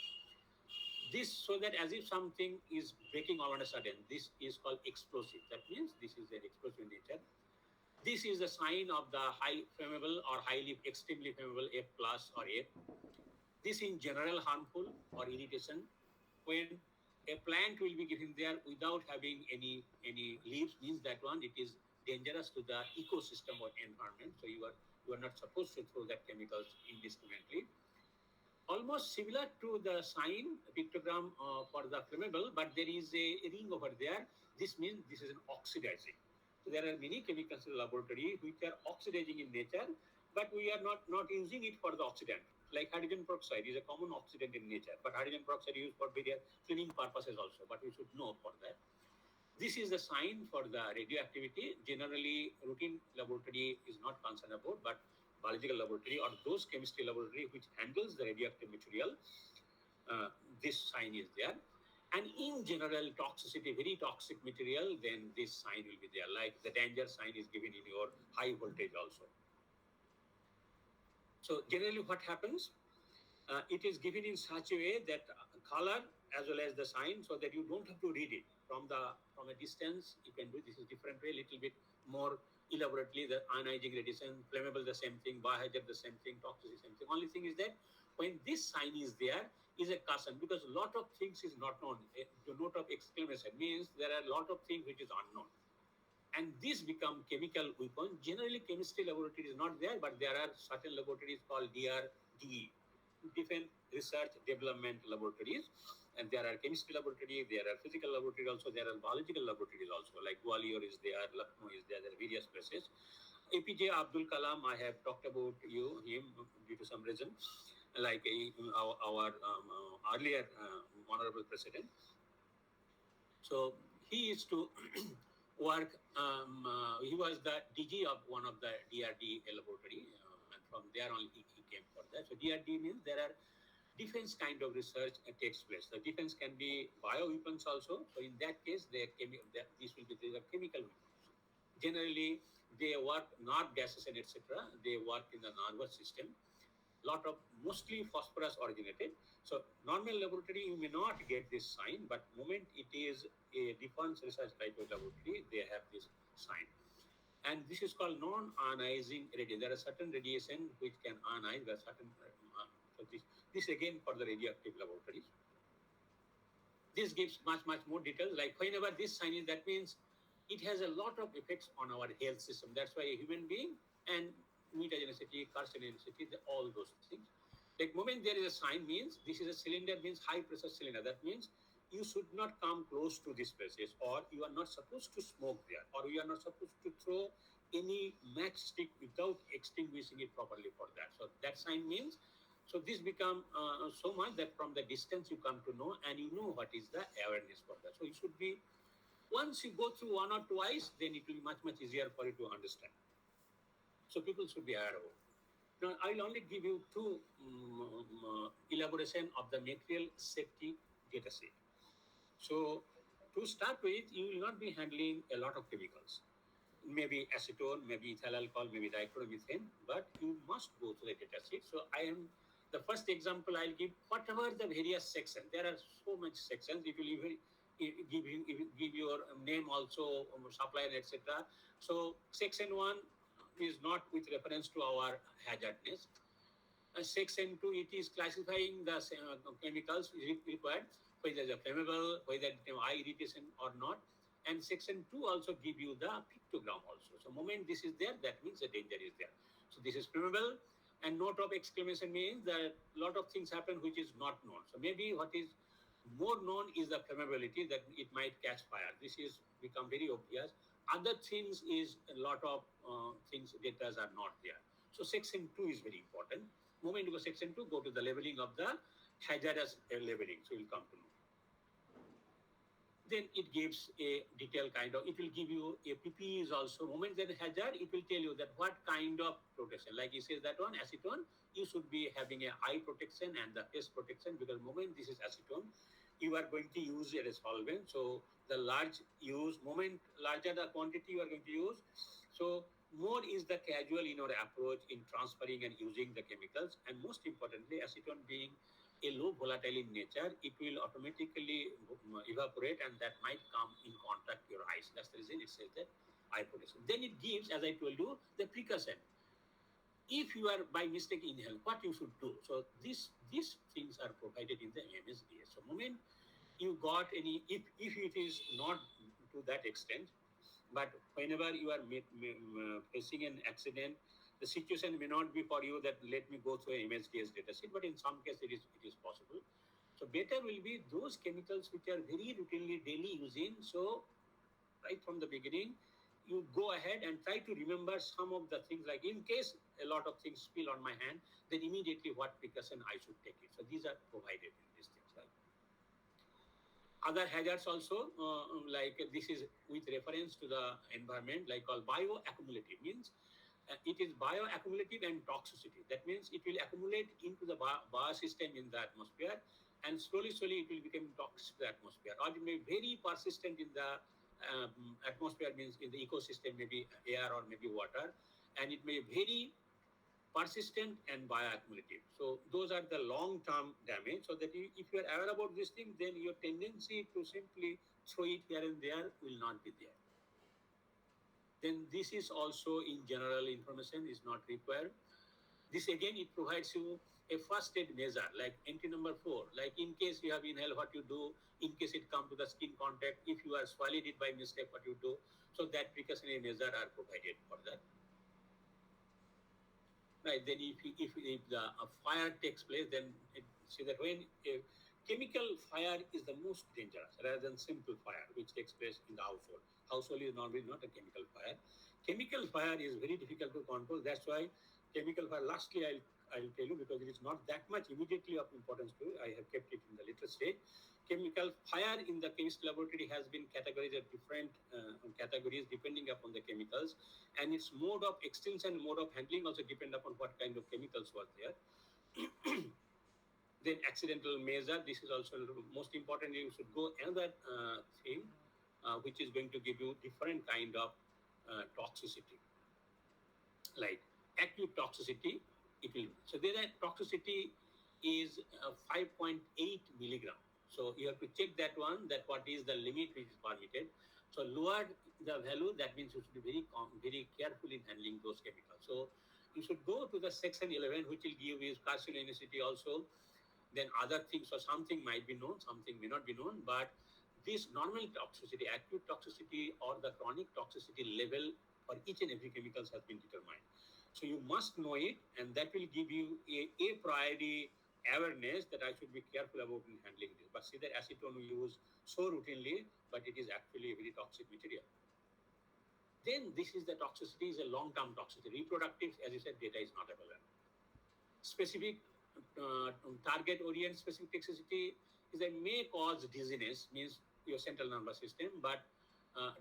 This so that as if something is breaking all of a sudden. This is called explosive. That means this is an explosive nature. This is a sign of the high flammable or highly extremely flammable F plus or F. This in general harmful or irritation. When a plant will be given there without having any leaves, means that one it is dangerous to the ecosystem or environment. So you are not supposed to throw that chemicals indiscriminately. Almost similar to the sign pictogram for the flammable, but there is a ring over there. This means this is an oxidizing. So there are many chemicals in the laboratory which are oxidizing in nature, but we are not using it for the oxidant. Like hydrogen peroxide is a common oxidant in nature, but hydrogen peroxide is used for various cleaning purposes also, but we should know for that. This is the sign for the radioactivity. Generally, routine laboratory is not concerned about, but biological laboratory or those chemistry laboratory which handles the radioactive material, this sign is there. And in general, toxicity, very toxic material, then this sign will be there. Like the danger sign is given in your high voltage also. So generally what happens, it is given in such a way that color as well as the sign so that you don't have to read it. From a distance, you can do this is different way, little bit more elaborately, the ionizing radiation, flammable the same thing, biohazard the same thing, toxicity same thing. Only thing is that when this sign is there, is a caution because a lot of things is not known. The note of exclamation means there are a lot of things which is unknown. And this become chemical weapon. Generally, chemistry laboratory is not there, but there are certain laboratories called DRDE, Defense Research Development Laboratories. And there are chemistry laboratory, there are physical laboratory also, there are biological laboratories also, like Gwalior is there, Lucknow is there are various places. APJ Abdul Kalam, I have talked about him due to some reason, like our earlier honorable president. So he used to work, he was the DG of one of the DRD laboratory, and from there only he came for that. So DRD means there are defense kind of research takes place. The defense can be bioweapons also. So in that case, this will be the chemical weapons. Generally, they work nerve gases and etc. They work in the nervous system. Lot of mostly phosphorus originated. So normal laboratory you may not get this sign, but moment it is a defense research type of laboratory, they have this sign. And this is called non-ionizing radiation. There are certain radiation which can ionize. There are certain so this again for the radioactive laboratories. This gives much more details. Like whenever this sign is, that means it has a lot of effects on our health system. That's why a human being and mutagenicity, carcinogenicity, all those things. Like moment there is a sign means this is a cylinder, means high pressure cylinder. That means you should not come close to these places, or you are not supposed to smoke there, or you are not supposed to throw any matchstick without extinguishing it properly for that. So that sign means So this become so much that from the distance you come to know, and you know what is the awareness for that. So it should be, once you go through one or twice, then it will be much easier for you to understand. So people should be aware of it. Now I'll only give you two elaboration of the material safety data set. So to start with, you will not be handling a lot of chemicals, maybe acetone, maybe ethyl alcohol, maybe dichloromethane, but you must go through the data sheet. So I am the first example I'll give, whatever the various sections. There are so much sections. It will even give your name also, supplier, etc. So section 1 is not with reference to our hazardness. Section 2, it is classifying the chemicals required, whether they are flammable, whether eye irritation or not. And section 2 also give you the pictogram also. So moment this is there, that means the danger is there. So this is flammable, and note of exclamation means that a lot of things happen which is not known. So maybe what is more known is the flammability, that it might catch fire. This is become very obvious. Other things is a lot of things, data are not there. So section 2 is very important. Moment you go section 2, go to the labeling of the hazardous labeling. So you'll come to know. Then it gives a detailed kind of, it will give you a PPE is also, moment that hazard, it will tell you that what kind of protection. Like it says that one, acetone, you should be having a eye protection and the face protection, because moment this is acetone, you are going to use it as solvent. So the large use, moment larger the quantity you are going to use. So more is the casual in your approach in transferring and using the chemicals. And most importantly, acetone being a low volatile in nature, it will automatically evaporate, and that might come in contact with your eyes. That's the reason it says that eye protection. Then it gives, as I told you, the precaution. If you are by mistake inhale, what you should do. So these things are provided in the MSDS. So moment you got any, if it is not to that extent, but whenever you are facing an accident, the situation may not be for you that let me go through an MSDS dataset, but in some cases it is possible. So better will be those chemicals which are very routinely daily using. So right from the beginning, you go ahead and try to remember some of the things, like in case a lot of things spill on my hand, then immediately what precaution I should take it. So these are provided in these things. Right? Other hazards also, like this is with reference to the environment, like called bioaccumulative, means it is bioaccumulative and toxicity. That means it will accumulate into the biosystem in the atmosphere, and slowly it will become toxic to the atmosphere, or it may be very persistent in the atmosphere, means in the ecosystem, maybe air or maybe water, and it may be very persistent and bioaccumulative. So those are the long-term damage. So that if you are aware about this thing, then your tendency to simply throw it here and there will not be there. Then this is also in general information, is not required. This again, it provides you a first aid measure, like entry number 4, like in case you have inhaled, what you do, in case it come to the skin contact, if you are swallowed it by mistake, what you do. So that precautionary measure are provided for that. Right, then if the fire takes place, then see that when a chemical fire is the most dangerous rather than simple fire which takes place in the household. Household is normally not a chemical fire. Chemical fire is very difficult to control. That's why chemical fire, lastly I'll tell you, because it is not that much immediately of importance to you. I have kept it in the later stage. Chemical fire in the chemistry laboratory has been categorized as different categories depending upon the chemicals, and its mode of extinction, mode of handling also depend upon what kind of chemicals were there. Then accidental measure, this is also most important. You should go another thing which is going to give you different kind of toxicity, like acute toxicity. It will, so there are toxicity is 5.8 milligram. So you have to check that one, that what is the limit which is permitted. So lower the value, that means you should be very careful in handling those chemicals. So you should go to the section 11, which will give you carcinogenicity also. Then other things, or something might be known, something may not be known, but this normal toxicity, acute toxicity, or the chronic toxicity level for each and every chemicals has been determined. So you must know it, and that will give you a priori awareness that I should be careful about in handling this. But see that acetone we use so routinely, but it is actually a very toxic material. Then this is the toxicity, is a long-term toxicity. Reproductive, as you said, data is not available. Specific target orient specific toxicity is a may cause dizziness, means your central nervous system, but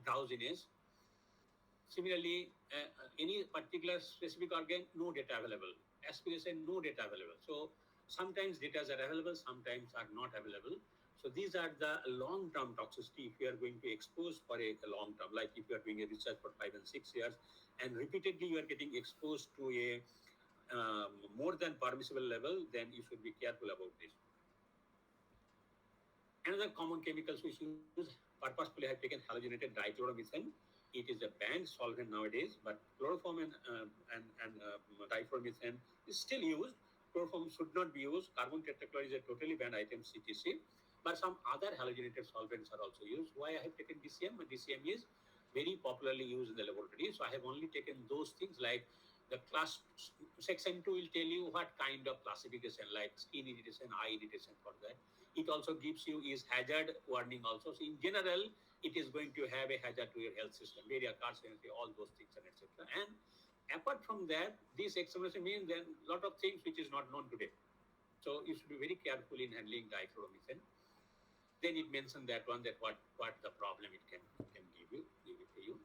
drowsiness. Similarly, any particular specific organ, no data available. Aspiration, no data available. So sometimes data are available, sometimes are not available. So these are the long-term toxicity if you are going to expose for a long term, like if you are doing a research for 5 and 6 years, and repeatedly you are getting exposed to a more than permissible level, then you should be careful about this. Another common chemicals which use purposefully have taken halogenated dichloromethane. It is a banned solvent nowadays, but chloroform and dichloromethane is still used. Chloroform should not be used. Carbon tetrachloride is a totally banned item, CTC. But some other halogenated solvents are also used. Why I have taken DCM? DCM is very popularly used in the laboratory. So I have only taken those things like the class section 2 will tell you what kind of classification, like skin irritation, eye irritation for that. It also gives you is hazard warning also. So in general, it is going to have a hazard to your health system, very carcinogen, all those things and etc. And apart from that, this examination means then a lot of things which is not known today. So you should be very careful in handling dichloromethane. Then it mentioned that one, that what the problem it can give it to you.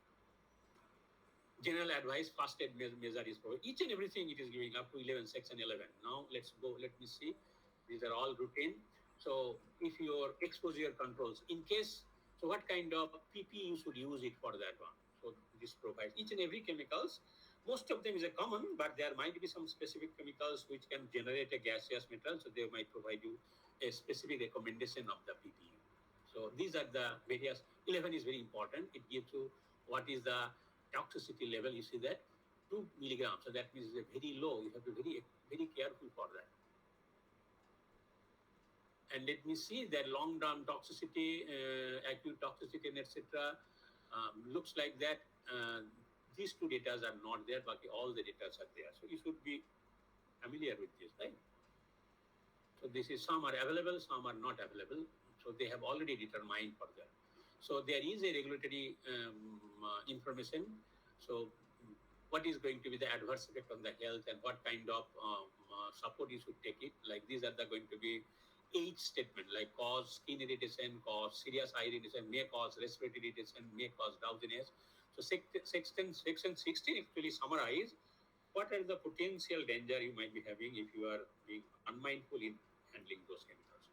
General advice, first aid measure is for each and everything it is giving up to 11, section 11. Now let's go, let me see. These are all routine. So if your exposure controls, in case, so what kind of PP you should use it for that one. So this provides each and every chemicals. Most of them is a common, but there might be some specific chemicals which can generate a gaseous metal. So they might provide you a specific recommendation of the PP. So these are the various, 11 is very important. It gives you what is the toxicity level. You see that 2 milligrams. So that means it's very low. You have to be very, very careful for that. And let me see that long-term toxicity, acute toxicity, and etc. Looks like that these two data are not there, but all the data are there. So you should be familiar with this, right? So this is, some are available, some are not available. So they have already determined for that. So there is a regulatory information. So what is going to be the adverse effect on the health and what kind of support you should take it. Like these are going to be 8 statements, like cause skin irritation, cause serious eye irritation, may cause respiratory irritation, may cause drowsiness. So section 16 actually summarize what are the potential danger you might be having if you are being unmindful in handling those chemicals.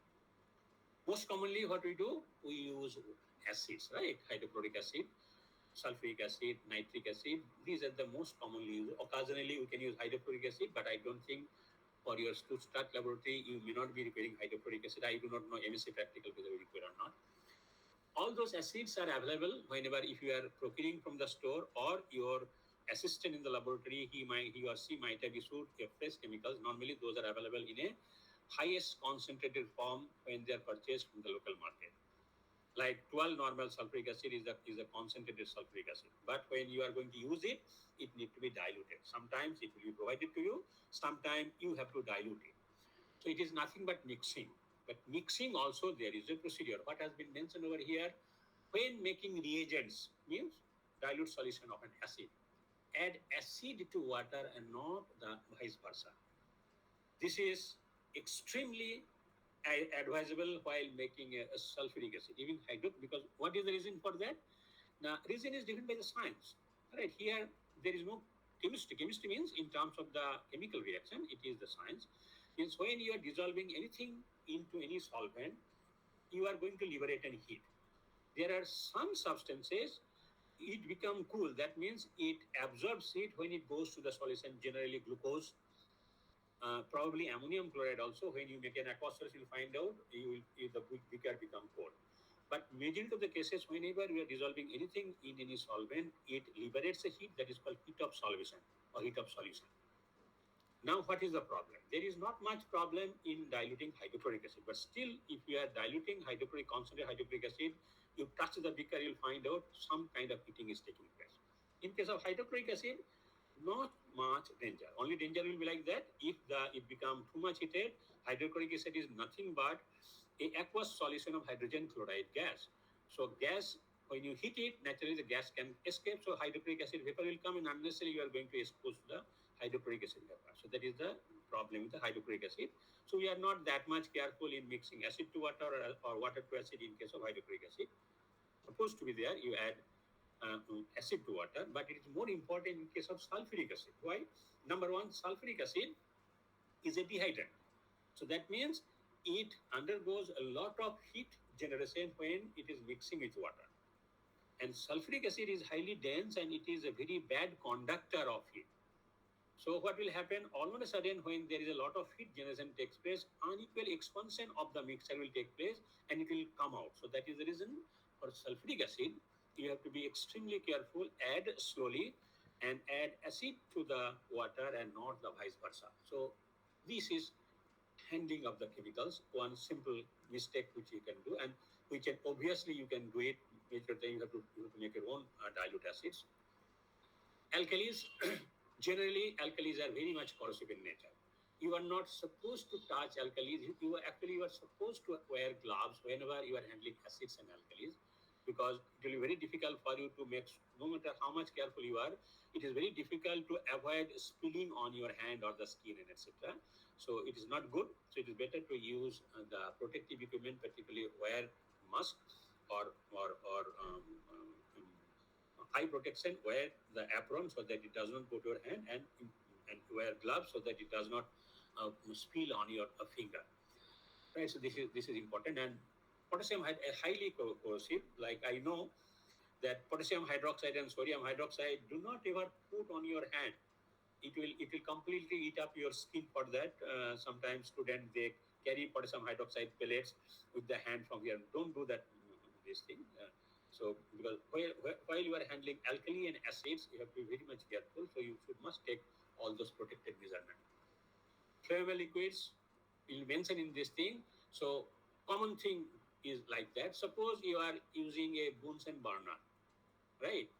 Most commonly what we do, we use acids, right? Hydrochloric acid, sulfuric acid, nitric acid. These are the most commonly used. Occasionally we can use hydrochloric acid, but I don't think for your start laboratory, you may not be requiring hydrochloric acid. I do not know MSc practical whether we require or not. All those acids are available whenever if you are procuring from the store or your assistant in the laboratory, he or she might have issued a fresh chemicals. Normally those are available in a highest concentrated form when they are purchased from the local market. Like 12 normal sulfuric acid is a concentrated sulfuric acid. But when you are going to use it, it needs to be diluted. Sometimes it will be provided to you. Sometimes you have to dilute it. So it is nothing but mixing. But mixing also there is a procedure. What has been mentioned over here, when making reagents, means dilute solution of an acid, add acid to water and not the vice versa. This is extremely advisable while making a sulfuric acid, even because what is the reason for that? The reason is given by the science. Right here, there is no chemistry. Chemistry means in terms of the chemical reaction, it is the science. Means when you are dissolving anything into any solvent, you are going to liberate any heat. There are some substances, it become cool. That means it absorbs heat when it goes to the solution, generally glucose, probably ammonium chloride also. When you make an aqueous solution, you find out the beaker become cold. But majority of the cases, whenever we are dissolving anything in any solvent, it liberates a heat that is called heat of solution or heat of solution. Now, what is the problem? There is not much problem in diluting hydrochloric acid, but still, if you are diluting concentrated hydrochloric acid, you touch the beaker, you'll find out some kind of heating is taking place. In case of hydrochloric acid, not much danger. Only danger will be like that if it become too much heated. Hydrochloric acid is nothing but a aqueous solution of hydrogen chloride gas. So gas, when you heat it, naturally the gas can escape. So hydrochloric acid vapor will come, and unnecessarily you are going to expose the hydrochloric acid vapor. So that is the problem with the hydrochloric acid. So we are not that much careful in mixing acid to water or water to acid in case of hydrochloric acid. Supposed to be there, you add acid to water, but it is more important in case of sulfuric acid. Why? Number one, sulfuric acid is a dehydrant. So that means it undergoes a lot of heat generation when it is mixing with water. And sulfuric acid is highly dense and it is a very bad conductor of heat. So what will happen all of a sudden when there is a lot of heat generation takes place, unequal expansion of the mixture will take place and it will come out. So that is the reason for sulfuric acid, you have to be extremely careful, add slowly and add acid to the water and not the vice versa. So this is handling of the chemicals, one simple mistake which you can do, and we can obviously you can do it. You have to make your own dilute acids. Alkalis, generally alkalis are very much corrosive in nature. You are not supposed to touch alkalis. You are supposed to wear gloves whenever you are handling acids and alkalis, because it will be very difficult for you to make, no matter how much careful you are, it is very difficult to avoid spilling on your hand or the skin and etc. So it is not good. So it is better to use the protective equipment, particularly wear mask or eye protection, wear the apron so that it does not go to your hand, and wear gloves so that it does not spill on your finger. Right. So this is important. And potassium highly corrosive. Like I know that potassium hydroxide and sodium hydroxide do not ever put on your hand. It will completely eat up your skin for that. Sometimes students they carry potassium hydroxide pellets with the hand from here. Don't do that. This thing. So because while you are handling alkali and acids, you have to be very much careful. So you must take all those protected measurements. Flammable liquids, we'll mention in this thing. So common thing is like that. Suppose you are using a Bunsen burner, right?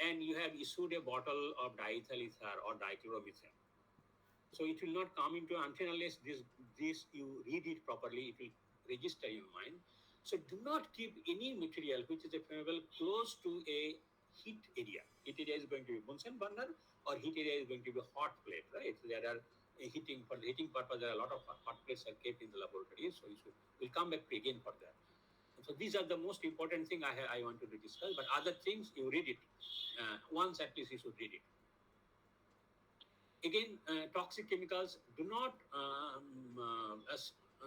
And you have issued a bottle of diethyl ether or dichloromethane. So it will not come into, until unless this you read it properly, it will register in your mind. So do not keep any material which is a flammable close to a heat area. Heat area is going to be Bunsen burner, or heat area is going to be hot plate, right? So there are for the heating purpose, there are a lot of hot plates are kept in the laboratory. So we'll come back again for that. So these are the most important thing I wanted to discuss. But other things, you read it once at least. You should read it. Again, toxic chemicals. Do not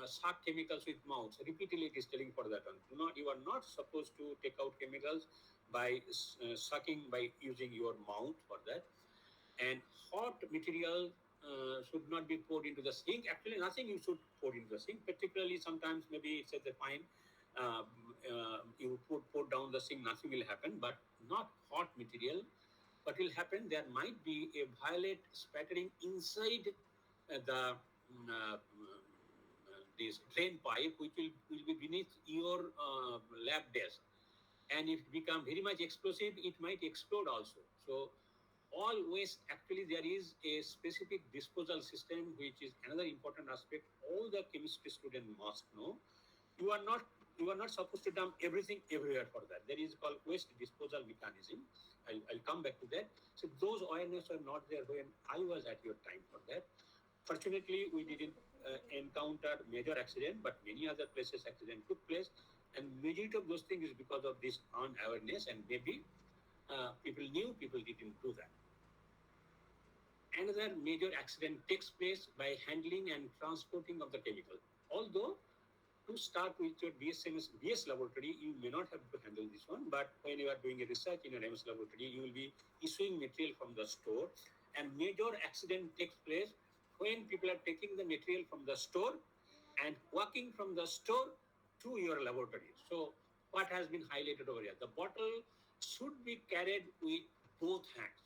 suck chemicals with mouth. Repeatedly, it is telling for that one. You are not supposed to take out chemicals by sucking, by using your mouth for that. And hot material should not be poured into the sink. Actually, nothing you should pour into the sink. Particularly, sometimes maybe it's at the fine. You pour down the sink, nothing will happen. But not hot material. What will happen? There might be a violet spattering inside this drain pipe, which will be beneath your lab desk. And if it becomes very much explosive, it might explode also. So all waste, actually there is a specific disposal system, which is another important aspect. All the chemistry student must know. You are not supposed to dump everything everywhere for that. There is called waste disposal mechanism. I'll come back to that. So those awareness are not there when I was at your time for that. Fortunately, we didn't encounter major accident, but many other places accident took place. And majority of those things is because of this unawareness, and maybe people knew, people didn't do that. Another major accident takes place by handling and transporting of the chemical. Although to start with your BS laboratory, you may not have to handle this one, but when you are doing a research in your MS laboratory, you will be issuing material from the store, and major accident takes place when people are taking the material from the store and walking from the store to your laboratory. So what has been highlighted over here? The bottle should be carried with both hands.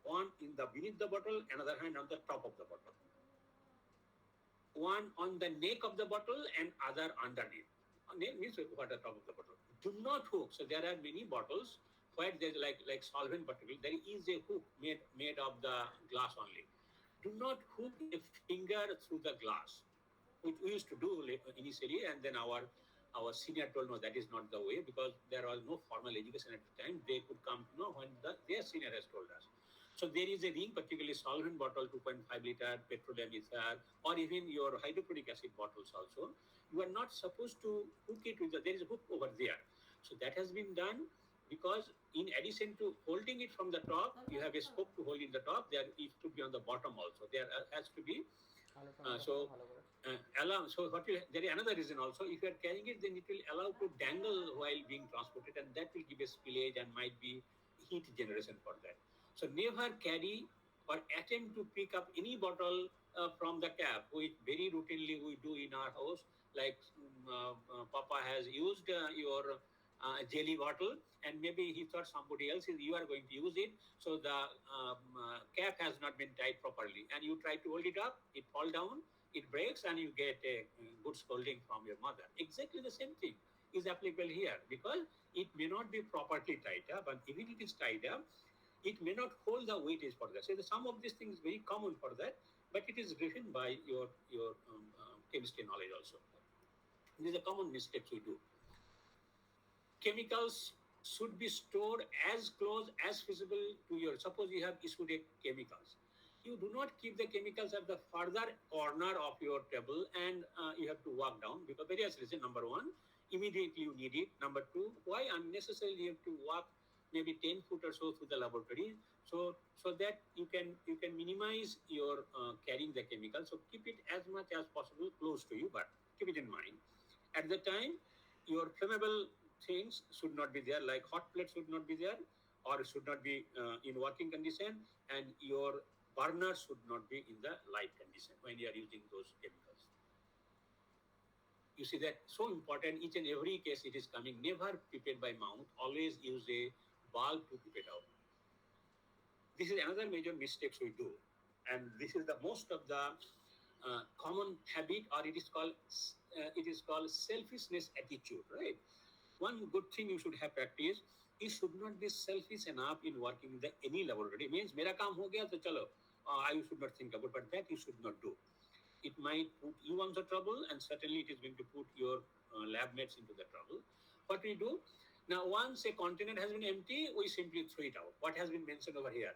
One in the beneath the bottle, another hand on the top of the bottle. One on the neck of the bottle and other underneath. Neck means what the top of the bottle. Do not hook. So there are many bottles where there's like solvent particle. There is a hook made of the glass only. Do not hook a finger through the glass, which we used to do initially, and then our senior told no, that is not the way, because there was no formal education at the time. They could come to know when their senior has told us. So there is a ring, particularly solvent bottle, 2.5 liter, petroleum ether, or even your hydrochloric acid bottles also. You are not supposed to hook it with there is a hook over there. So that has been done because in addition to holding it from the top, you have a scope to hold in the top. There it should be on the bottom also. There has to be allow. So there is another reason also. If you are carrying it, then it will allow to dangle while being transported, and that will give a spillage and might be heat generation for that. So never carry or attempt to pick up any bottle from the cap, which very routinely we do in our house. Like Papa has used your jelly bottle, and maybe he thought somebody else you are going to use it. So the cap has not been tied properly, and you try to hold it up, it fall down, it breaks, and you get a good scolding from your mother. Exactly the same thing is applicable here because it may not be properly tied up, and even if it is tied up, it may not hold the weightage for that. So the sum of these things is very common for that, but it is driven by your chemistry knowledge also. These are common mistakes we do. Chemicals should be stored as close as feasible to your. Suppose you have issued a chemicals. You do not keep the chemicals at the further corner of your table and you have to walk down because various reasons. Number one, immediately you need it. Number two, why unnecessarily you have to walk maybe 10 foot or so through the laboratory so that you can minimize your carrying the chemical. So keep it as much as possible close to you, but keep it in mind. At the time, your flammable things should not be there, like hot plates should not be there or should not be in working condition, and your burner should not be in the light condition when you are using those chemicals. You see that so important, each and every case it is coming. Never prepare by mouth, always use a bulb to keep it out. This is another major mistakes we do, and this is the most of the common habit, or it is called selfishness attitude, right? One good thing you should have practiced, you should not be selfish enough in working in any laboratory. It means mera kaam ho gaya to chalo, I should not think about, but that you should not do. It might put you on the trouble, and certainly it is going to put your lab mates into the trouble. What we do now, once a container has been empty, we simply throw it out. What has been mentioned over here?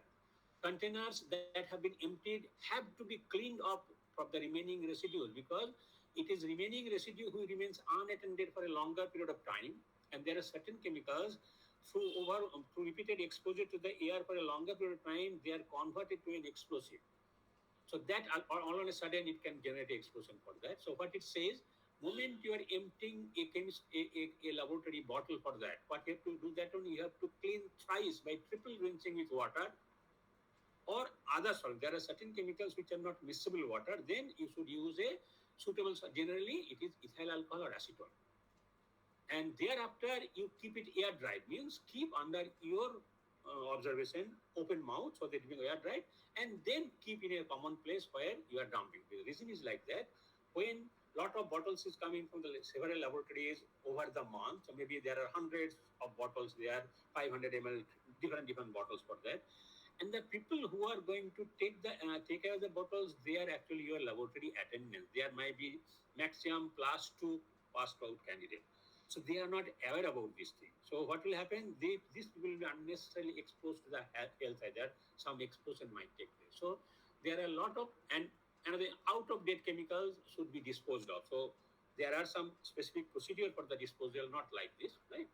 Containers that have been emptied have to be cleaned up from the remaining residues because it is remaining residue who remains unattended for a longer period of time, and there are certain chemicals through repeated exposure to the air for a longer period of time, they are converted to an explosive. So that all on a sudden it can generate explosion for that. So what it says, moment you are emptying a laboratory bottle for that, what you have to do that only, you have to clean thrice by triple rinsing with water or other solvent. There are certain chemicals which are not miscible water, then you should use a suitable, generally it is ethyl alcohol or acetone. And thereafter you keep it air dried, means keep under your observation open mouth so that it will be air dried, and then keep in a common place where you are dumping. The reason is like that, when lot of bottles is coming from the several laboratories over the month, so maybe there are hundreds of bottles there, 500 ml, different bottles for that. And the people who are going to take care of the bottles, they are actually your laboratory attendants. There might be maximum class 2 passed out candidate. So they are not aware about this thing. So what will happen? These people will be unnecessarily exposed to the health hazard. Some explosion might take place. So there are a lot of, and the out-of-date chemicals should be disposed of. So there are some specific procedure for the disposal, not like this, right?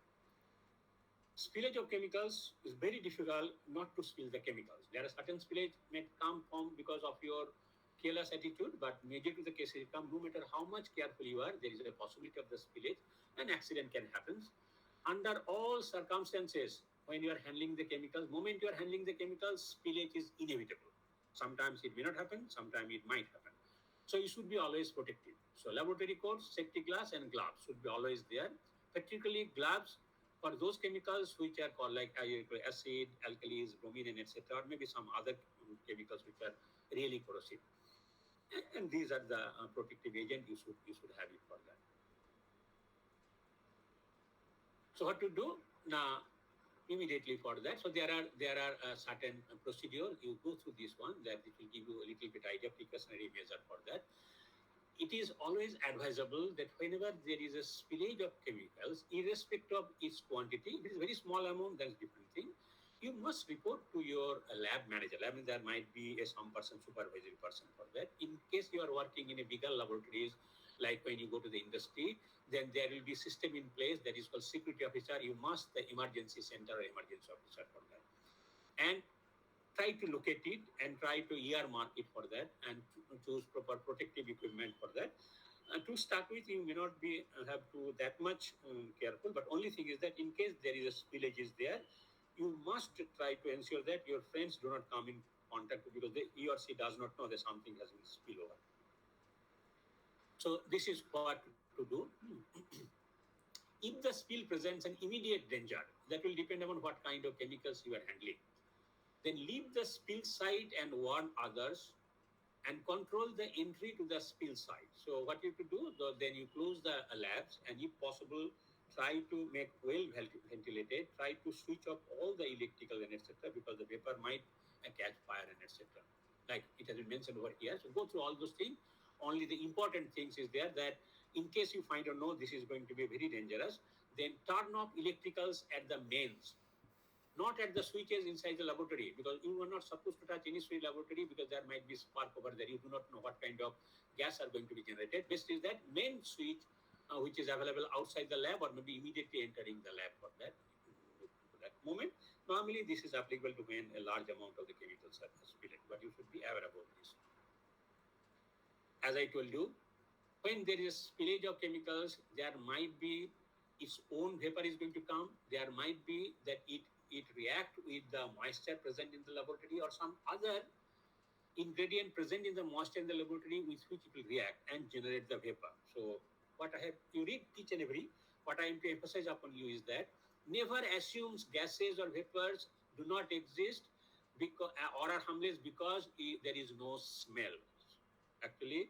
Spillage of chemicals is very difficult not to spill the chemicals. There are certain spillage may come from because of your careless attitude, but major to the cases come, no matter how much careful you are, there is a possibility of the spillage. An accident can happen. Under all circumstances, when you are handling the chemicals, moment you are handling the chemicals, spillage is inevitable. Sometimes it may not happen, sometimes it might happen. So you should be always protected. So laboratory coats, safety glass and gloves should be always there, particularly gloves for those chemicals which are called like acid, alkalis, bromine, etc., or maybe some other chemicals which are really corrosive. And these are the protective agent you should have it for that. So what to do now? Immediately for that. So there are certain procedure. You go through this one that it will give you a little bit idea, precautionary measure for that. It is always advisable that whenever there is a spillage of chemicals, irrespective of its quantity, if it is very small amount, that's different thing. you must report to your lab manager. I mean, there might be some person, supervisory person for that. In case you are working in a bigger laboratories, like when you go to the industry, then there will be system in place that is called security officer. You must the emergency center or emergency officer for that. And try to locate it and try to earmark it for that and choose proper protective equipment for that. To start with, you may not be have to that much careful, but only thing is that in case there is a spillage is there, you must try to ensure that your friends do not come in contact with, because he or she does not know that something has been spilled over. So this is what to do. If the spill presents an immediate danger, that will depend upon what kind of chemicals you are handling. Then leave the spill site and warn others and control the entry to the spill site. So what you have to do, then you close the labs and if possible, try to make well ventilated, try to switch off all the electrical and etc. because the vapor might catch fire and etc. Like it has been mentioned over here. So go through all those things. Only the important things is there that in case you find or know this is going to be very dangerous, then turn off electricals at the mains, not at the switches inside the laboratory, because you are not supposed to touch any switch laboratory because there might be spark over there. You do not know what kind of gas are going to be generated. Best is that main switch which is available outside the lab or maybe immediately entering the lab for that moment. Normally this is applicable to when a large amount of the chemicals are spilled, but you should be aware about this. As I told you, when there is spillage of chemicals, there might be its own vapor is going to come. There might be that it react with the moisture present in the laboratory or some other ingredient present in the moisture in the laboratory with which it will react and generate the vapor. So what I have, you read each and every, what I am to emphasize upon you is that never assumes gases or vapors do not exist because, or are harmless because there is no smell. Actually,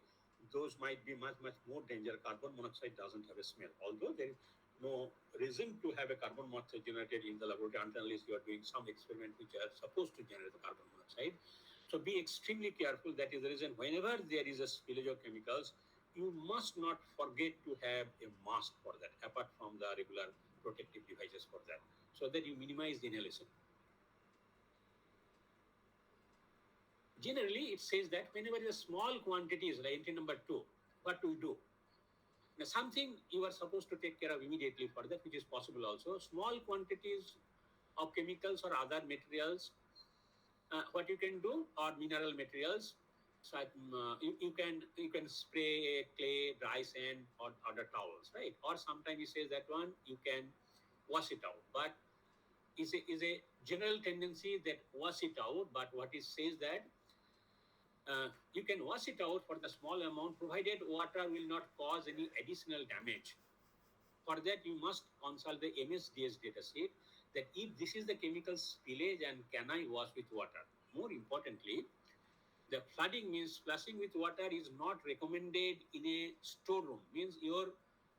those might be much more dangerous. Carbon monoxide doesn't have a smell, although there is no reason to have a carbon monoxide generated in the laboratory unless you are doing some experiment which are supposed to generate the carbon monoxide. So be extremely careful. That is the reason whenever there is a spillage of chemicals, you must not forget to have a mask for that, apart from the regular protective devices for that, so that you minimize the inhalation. Generally, it says that whenever the small quantities, like entry number 2, what do you do? Now, something you are supposed to take care of immediately for that, which is possible also. Small quantities of chemicals or other materials, what you can do, or mineral materials. So you can spray clay, dry sand, or other towels, right? Or sometimes you say that one you can wash it out, but is a general tendency that wash it out. But what it says that you can wash it out for the small amount, provided water will not cause any additional damage. For that, you must consult the MSDS datasheet that if this is the chemical spillage and can I wash with water. More importantly, the flooding means splashing with water is not recommended in a storeroom. Means your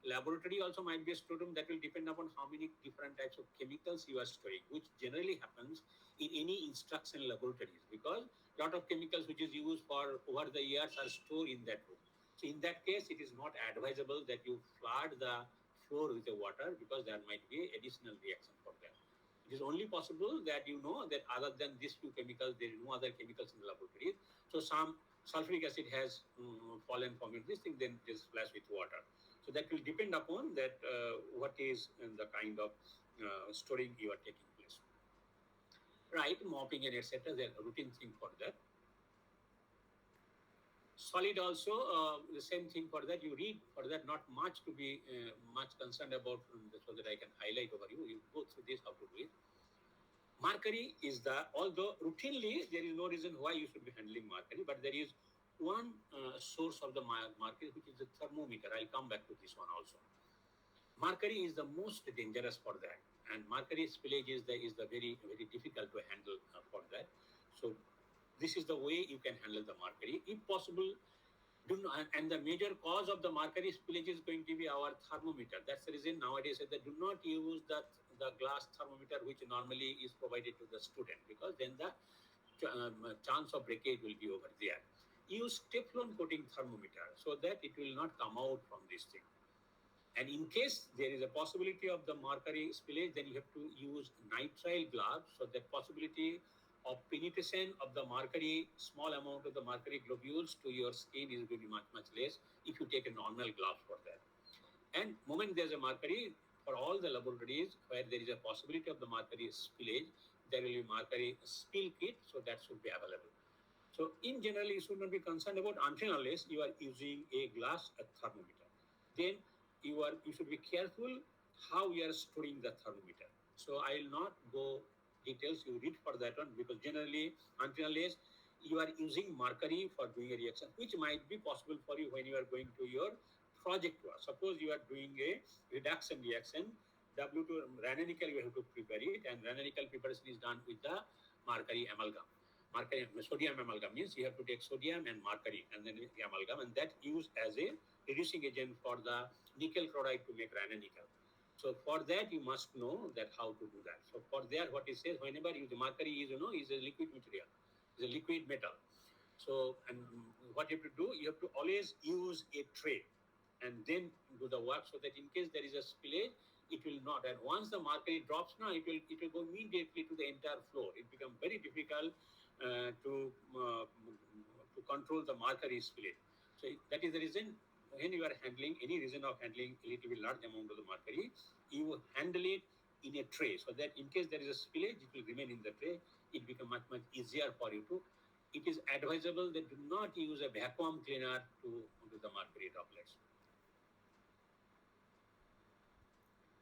laboratory also might be a storeroom. That will depend upon how many different types of chemicals you are storing, which generally happens in any instruction laboratories, because a lot of chemicals which is used for over the years are stored in that room. So in that case, it is not advisable that you flood the floor with the water, because there might be additional reaction for that. It is only possible that you know that other than these two chemicals, there is no other chemicals in the laboratory. So some sulfuric acid has fallen from this thing, then it is splashed with water. So that will depend upon that what is the kind of storing you are taking place. Right, mopping and etc. There are routine thing for that. Solid also, the same thing for that. You read for that, not much to be much concerned about, so that I can highlight over you. You go through this, how to do it. Mercury is the, although routinely there is no reason why you should be handling mercury, but there is one source of the mercury, which is the thermometer. I'll come back to this one also. Mercury is the most dangerous for that, and mercury spillage is the very difficult to handle for that. So this is the way you can handle the mercury, if possible. Do not, and the major cause of the mercury spillage is going to be our thermometer. That's the reason nowadays that do not use the glass thermometer which normally is provided to the student, because then the chance of breakage will be over there. Use Teflon coating thermometer so that it will not come out from this thing. And in case there is a possibility of the mercury spillage, then you have to use nitrile gloves. So that possibility of penetration of the mercury, small amount of the mercury globules to your skin is going to be much, much less if you take a normal glove for that. And moment there's a mercury, for all the laboratories where there is a possibility of the mercury spillage, there will be mercury spill kit, so that should be available. So in general, you should not be concerned about until unless you are using a glass a thermometer. Then you should be careful how you are storing the thermometer. So I will not go details. You read for that one, because generally until unless you are using mercury for doing a reaction, which might be possible for you when you are going to your project work. Suppose you are doing a reduction reaction, W2 ranenical you have to prepare it, and ranenical preparation is done with the mercury amalgam. Mercury, sodium amalgam means you have to take sodium and mercury and then the amalgam, and that used as a reducing agent for the nickel chloride to make ranenical. So for that you must know that how to do that. So for that, what it says, whenever you, the mercury is is a liquid material, is a liquid metal. So and what you have to do, you have to always use a tray and then do the work, so that in case there is a spillage, it will not. And once the mercury drops, now it will go immediately to the entire floor. It becomes very difficult to control the mercury spillage. So that is the reason when you are handling any reason of handling a little bit large amount of the mercury, you handle it in a tray, so that in case there is a spillage, it will remain in the tray. It becomes much easier for you to. It is advisable that do not use a vacuum cleaner to do the mercury droplets.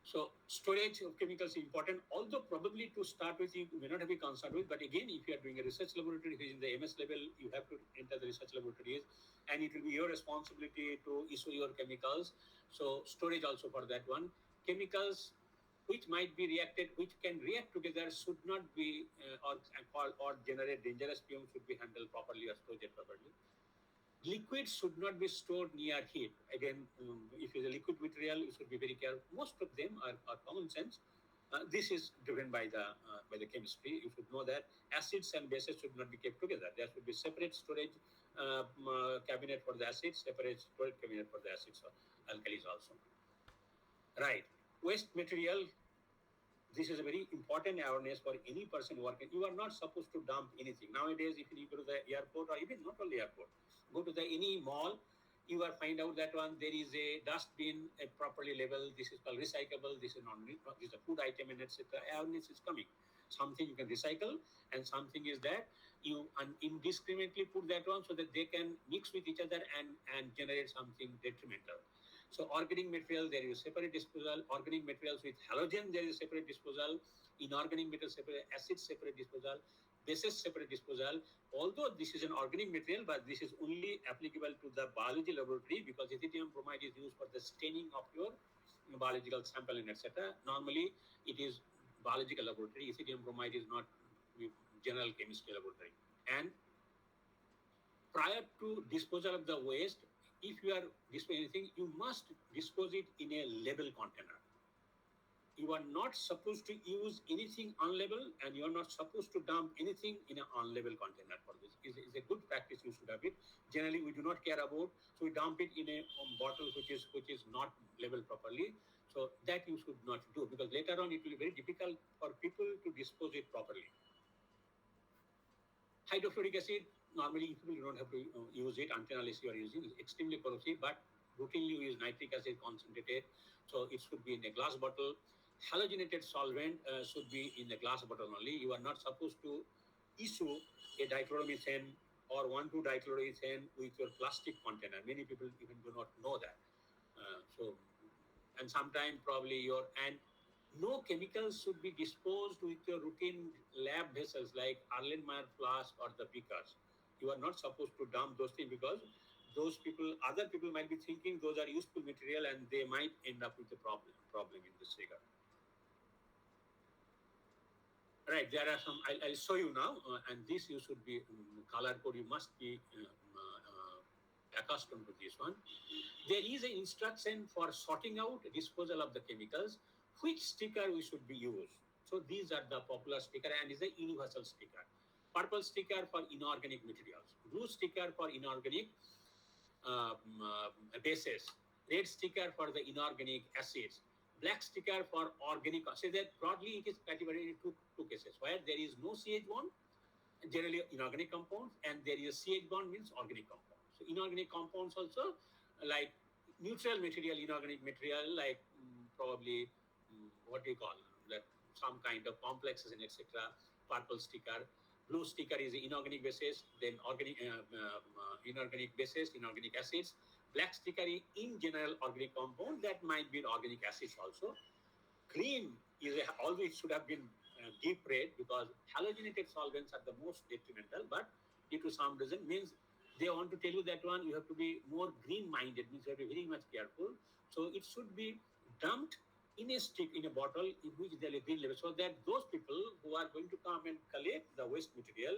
So storage of chemicals is important, although probably to start with you may not have been concerned with, but again, if you are doing a research laboratory which is in the MS level, you have to enter the research laboratories, and it will be your responsibility to issue your chemicals. So storage also for that one. Chemicals which might be reacted, which can react together, should not be or generate dangerous fumes, should be handled properly or stored properly. Liquids should not be stored near heat. Again, if it's a liquid material, you should be very careful. Most of them are common sense. This is driven by the chemistry. You should know that acids and bases should not be kept together. There should be separate storage cabinet for the acids, separate storage cabinet for the acids or alkalis also. Right. Waste material. This is a very important awareness for any person working. You are not supposed to dump anything. Nowadays, if you go to the airport, or even not only airport, go to the any mall, you will find out that one there is a dustbin properly labeled. This is called recyclable. This is this is a food item, and etc. Awareness is coming. Something you can recycle, and something is that you indiscriminately put that one, so that they can mix with each other and generate something detrimental. So organic material, there is separate disposal. Organic materials with halogen, there is separate disposal. Inorganic materials, separate acids, separate disposal. Bases, separate disposal. Although this is an organic material, but this is only applicable to the biology laboratory, because ethidium bromide is used for the staining of your biological sample and etc. Normally, it is biological laboratory. Ethidium bromide is not general chemistry laboratory. And prior to disposal of the waste, if you are disposing anything, you must dispose it in a label container. You are not supposed to use anything unlabeled, and you are not supposed to dump anything in an unlabeled container. For this is a good practice. You should have it. Generally, we do not care about, so we dump it in a bottle which is not labeled properly. So that you should not do, because later on it will be very difficult for people to dispose it properly. Hydrofluoric acid, normally people do not have to use it until unless you are using it. It's extremely corrosive, but routinely you use nitric acid concentrated, so it should be in a glass bottle. Halogenated solvent should be in the glass bottle only. You are not supposed to issue a dichloromethane or 1,2-dichloroethane with your plastic container. Many people even do not know that. And sometimes probably no chemicals should be disposed with your routine lab vessels like Erlenmeyer flask or the beakers. You are not supposed to dump those things, because other people might be thinking those are useful material, and they might end up with a problem in this regard. Right, there are some, I'll show you now, and this you should be color code, you must be accustomed to this one. There is an instruction for sorting out disposal of the chemicals, which sticker we should be used. So these are the popular sticker, and is a universal sticker. Purple sticker for inorganic materials, blue sticker for inorganic bases, red sticker for the inorganic acids, black sticker for organic. So that broadly it is categorized into two cases where there is no CH bond, generally inorganic compounds, and there is a CH bond means organic compounds. So inorganic compounds also like neutral material, inorganic material like probably what do you call that, some kind of complexes and etc. Purple sticker. Blue sticker is inorganic bases, then organic inorganic bases, inorganic acids. Black sticker is in general organic compound that might be organic acids also. Green is always should have been deep red because halogenated solvents are the most detrimental, but due to some reason means they want to tell you that one you have to be more green minded, means you have to be very much careful. So it should be dumped in a stick, in a bottle in which there is green label, so that those people who are going to come and collect the waste material,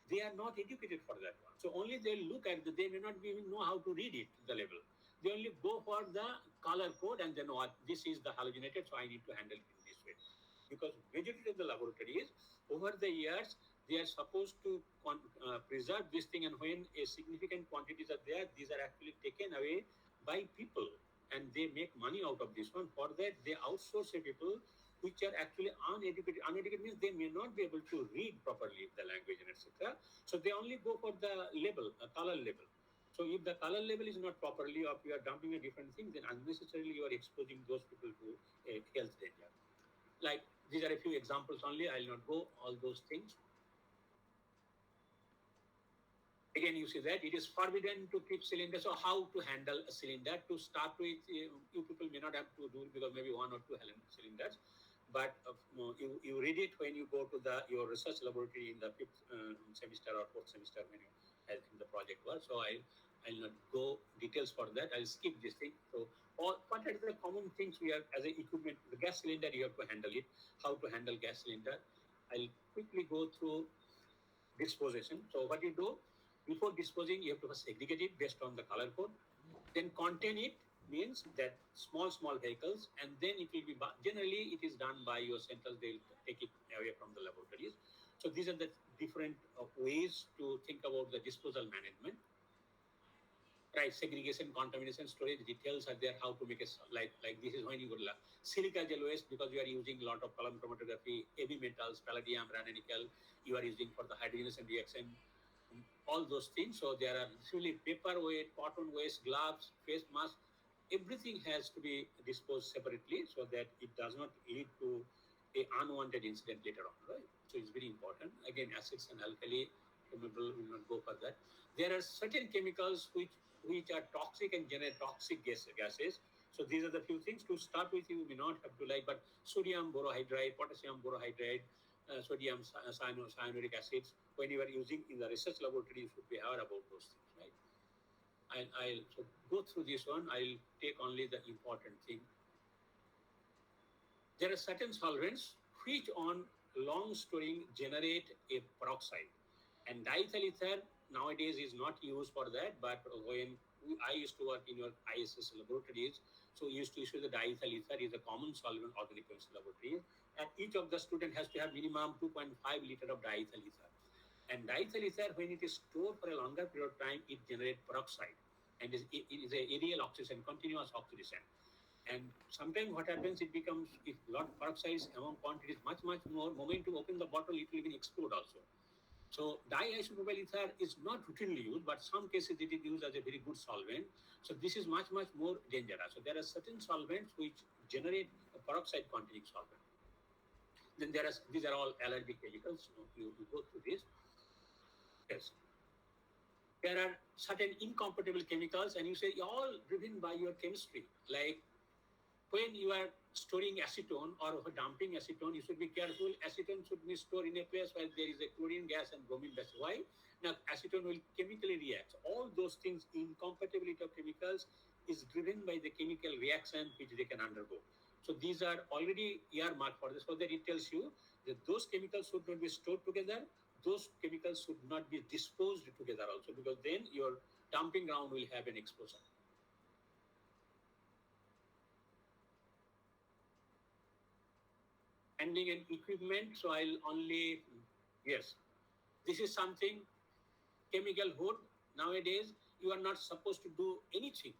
they are not educated for that one. So only they'll look at it, they may not even know how to read it, the label. They only go for the color code and then what this is the halogenated, so I need to handle it in this way. Because majority of the laboratories over the years they are supposed to preserve this thing, and when a significant quantities are there, these are actually taken away by people and they make money out of this one. For that they outsource a people which are actually uneducated. Uneducated means they may not be able to read properly the language and etc. So they only go for the label, a color label. So if the color label is not properly, or if you are dumping a different thing, then unnecessarily you are exposing those people to a health danger. Like these are a few examples only. I'll not go all those things. Again, you see that it is forbidden to keep cylinder. So how to handle a cylinder? To start with, you people may not have to do it because maybe one or two cylinders, but you read it when you go to your research laboratory in the fifth semester or fourth semester when you in the project work. So I'll not go details for that. I'll skip this thing. So what are the common things we have as an equipment? The gas cylinder, you have to handle it. How to handle gas cylinder? I'll quickly go through disposition. So what you do? Before disposing, you have to segregate it based on the color code. Then contain it means that small vehicles, and then it will be generally it is done by your centers. They will take it away from the laboratories. So these are the different ways to think about the disposal management. Right, segregation, contamination, storage details are there. How to make a like this is when you go to silica gel waste, because you are using a lot of column chromatography, heavy metals, palladium, rann nickel. You are using for the hydrogenation reaction. All those things. So there are really paper weight, cotton waste, gloves, face mask. Everything has to be disposed separately so that it does not lead to a unwanted incident later on. Right. So it's very important. Again, acids and alkali chemical will not go for that. There are certain chemicals which are toxic and generate toxic gases. So these are the few things to start with. You may not have to like, but sodium borohydride, potassium borohydride, sodium cyanuric acids. When you are using in the research laboratory, you should be aware about those things, right? I'll so go through this one. I'll take only the important thing. There are certain solvents which on long storing generate a peroxide, and diethyl ether nowadays is not used for that. But when I used to work in your ISS laboratories, so we used to issue the diethyl ether is a common solvent organic chemistry laboratory, and each of the student has to have minimum 2.5 liter of diethyl ether. And diethyl ether, when it is stored for a longer period of time, it generates peroxide, and it is a aerial oxidation, continuous oxidation. And sometimes what happens, it becomes, if lot of peroxides among quantities much more, moment to open the bottle, it will even explode also. So diisopropyl ether is not routinely used, but some cases it is used as a very good solvent. So this is much more dangerous. So there are certain solvents which generate a peroxide containing solvent. Then these are all allergic chemicals. You go through this. Yes. There are certain incompatible chemicals, and you say all driven by your chemistry. Like when you are storing acetone or dumping acetone, you should be careful. Acetone should be stored in a place where there is a chlorine gas and bromine gas. Why? Now, acetone will chemically react. All those things, incompatibility of chemicals is driven by the chemical reaction which they can undergo. So these are already earmarked for this. So that it tells you that those chemicals should not be stored together. Those chemicals should not be disposed together also, because then your dumping ground will have an explosion. Handling and equipment, so I'll only, yes, this is something, chemical hood. Nowadays, you are not supposed to do anything.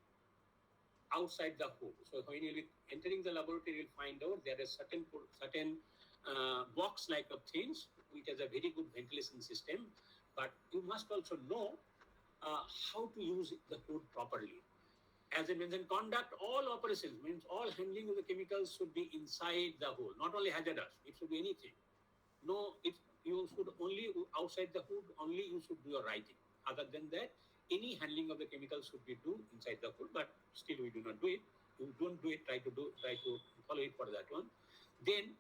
outside the hood. So when you'll be entering the laboratory, you'll find out there is certain box-like of things which has a very good ventilation system, but you must also know how to use the hood properly. As I mentioned, conduct all operations, means all handling of the chemicals should be inside the hood, not only hazardous, it should be anything. No, you should only outside the hood, only you should do your writing. Other than that, any handling of the chemicals should be do inside the hood, but still we do not do it. You don't do it, try to follow it for that one. Then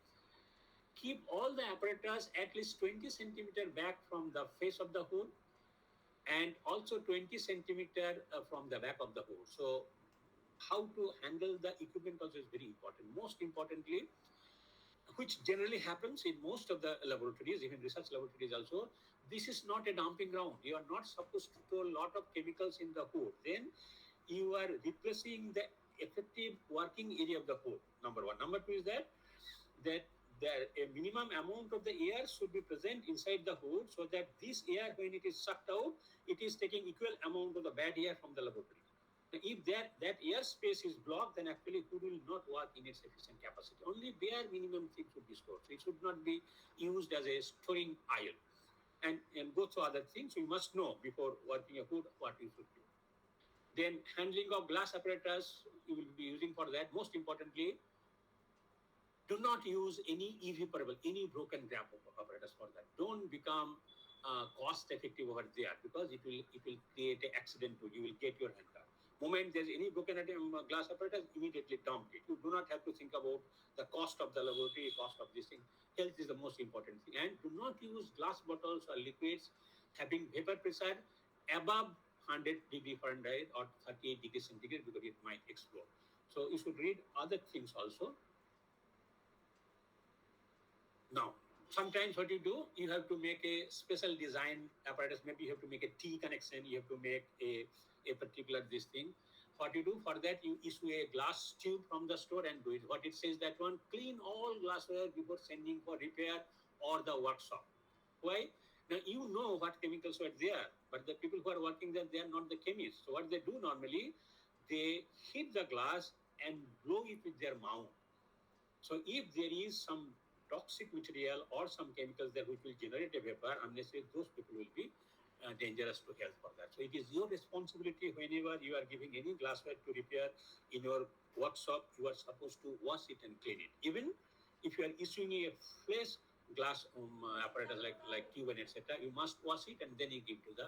keep all the apparatus at least 20 centimeter back from the face of the hood, and also 20 centimeter from the back of the hood. So how to handle the equipment also is very important. Most importantly, which generally happens in most of the laboratories, even research laboratories also, this is not a dumping ground. You are not supposed to throw a lot of chemicals in the hood. Then you are replacing the effective working area of the hood, number one. Number two is that a minimum amount of the air should be present inside the hood, so that this air, when it is sucked out, it is taking equal amount of the bad air from the laboratory. If that air space is blocked, then actually hood will not work in its sufficient capacity. Only bare minimum things should be stored. So it should not be used as a storing aisle. And go through other things. So you must know before working a hood what you should do. Then handling of glass apparatus you will be using for that. Most importantly, do not use any irreparable, any broken grab apparatus for that. Don't become cost effective over there, because it will create an accident to you. Will get your hand cut. Moment there's any broken glass apparatus, immediately dump it. You do not have to think about the cost of the laboratory, cost of this thing. Health is the most important thing. And do not use glass bottles or liquids having vapor pressure above 100 degree Fahrenheit or 38 degrees centigrade, because it might explode. So you should read other things also. Now, sometimes what you do, you have to make a special design apparatus. Maybe you have to make a T connection. You have to make a particular this thing. What you do for that, you issue a glass tube from the store and do it. What it says that one, clean all glassware before sending for repair or the workshop. Why? Now you know what chemicals were there, but the people who are working there, they are not the chemists. So what they do normally, they hit the glass and blow it with their mouth. So if there is some toxic material or some chemicals there which will generate a vapor, unnecessarily those people will be dangerous to health for that. So it is your responsibility whenever you are giving any glassware to repair in your workshop, you are supposed to wash it and clean it. Even if you are issuing a fresh glass apparatus like tube and etc., you must wash it and then you give to the.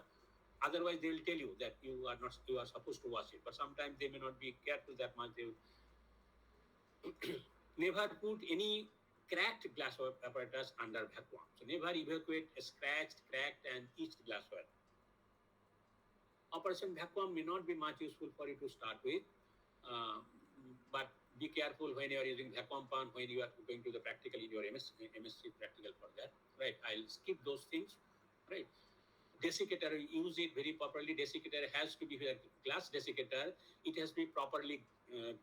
Otherwise, they will tell you that you are supposed to wash it, but sometimes they may not be careful that much. They will never put any cracked glass apparatus under vacuum. So never evacuate a scratched, cracked and itched glassware. Operation vacuum may not be much useful for you to start with, but be careful when you are using vacuum pump, when you are going to the practical in your MSc practical for that. Right, I'll skip those things. Right. Desiccator, use it very properly. Desiccator has to be a glass desiccator. It has to be properly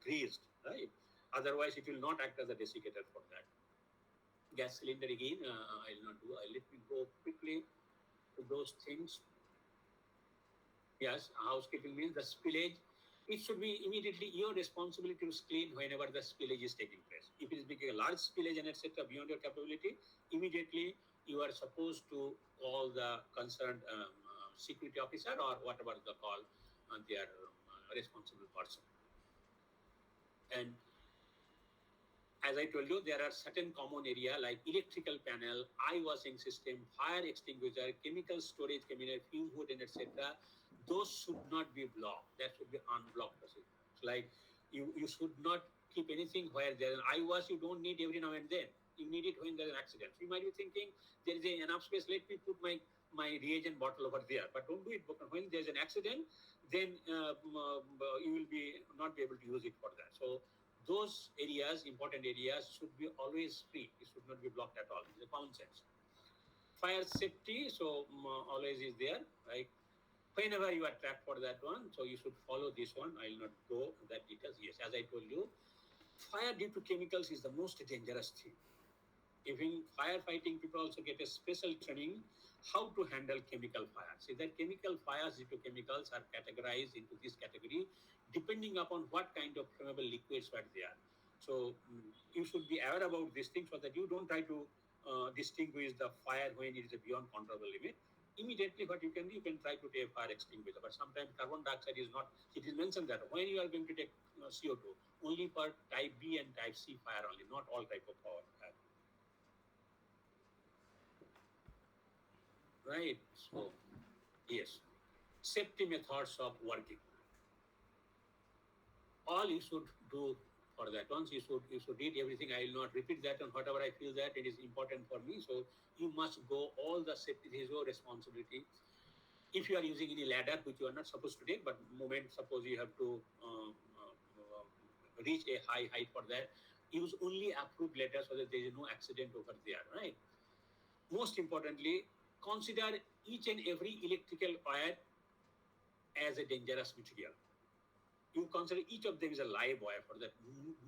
greased. Right. Otherwise, it will not act as a desiccator for that. Gas cylinder again, I'll not do. Let me go quickly to those things. Yes, housekeeping means the spillage. It should be immediately your responsibility to clean whenever the spillage is taking place. If it is becoming a large spillage and etc. beyond your capability, immediately you are supposed to call the concerned security officer or whatever the call on their responsible person. And as I told you, there are certain common area like electrical panel, eye washing system, fire extinguisher, chemical storage cabinet, fume hood, and etc. Those should not be blocked. That should be unblocked. So like you should not keep anything where there is an eye wash. You don't need every now and then. You need it when there is an accident. So you might be thinking there is enough space. Let me put my reagent bottle over there. But don't do it when there is an accident. Then you will not be able to use it for that. So those areas, important areas, should be always free. It should not be blocked at all. It's a common sense. Fire safety, so always is there, right? Whenever you are trapped for that one, so you should follow this one. I will not go that details. Yes, as I told you, fire due to chemicals is the most dangerous thing. Even firefighting people also get a special training how to handle chemical fires. See that chemical fires due to chemicals are categorized into this category depending upon what kind of flammable liquids were there. So you should be aware about these things so that you don't try to distinguish the fire when it is beyond controllable limit. Immediately what you can do, you can try to take fire extinguisher. But sometimes carbon dioxide is not, it is mentioned that when you are going to take CO2, only for type B and type C fire only, not all type of fire. Right? So, yes. Safety methods of working. All you should do for that. Once you should read everything. I will not repeat that, and whatever I feel that it is important for me. So you must go all the safety. This is your responsibility. If you are using any ladder which you are not supposed to take, but moment suppose you have to reach a high height for that, use only approved ladder so that there is no accident over there. Right. Most importantly, consider each and every electrical wire as a dangerous material. You consider each of them is a live wire for that.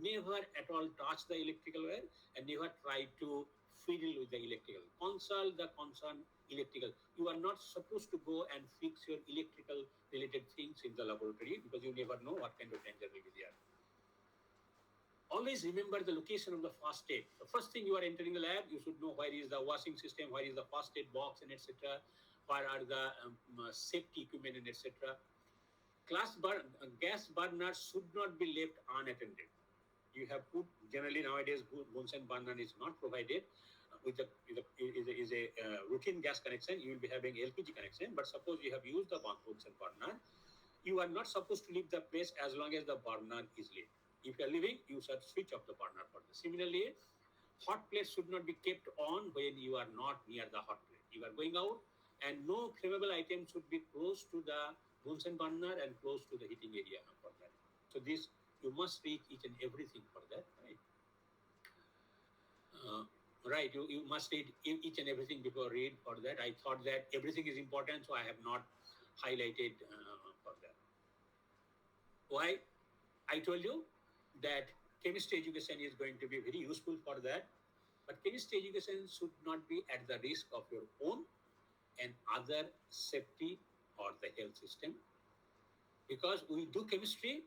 Never at all touch the electrical wire and never try to fiddle with the electrical. Consult the concerned electrical. You are not supposed to go and fix your electrical related things in the laboratory because you never know what kind of danger will be there. Always remember the location of the first aid. The first thing you are entering the lab, you should know where is the washing system, where is the first aid box, and etc. Where are the safety equipment and etc. Gas burners should not be left unattended. You have put, generally nowadays Bunsen burner is not provided with a routine gas connection. You will be having LPG connection, but suppose you have used the Bunsen burner, you are not supposed to leave the place as long as the burner is lit. If you are leaving, you should switch off the burner for this. Similarly, hot plate should not be kept on when you are not near the hot plate. You are going out, and no flammable item should be close to the Bunsen burner and close to the heating area for that. So this, you must read each and everything for that, right? Right, you must read each and everything before read for that. I thought that everything is important, so I have not highlighted for that. Why? I told you that chemistry education is going to be very useful for that, but chemistry education should not be at the risk of your own and other safety or the health system, because we do chemistry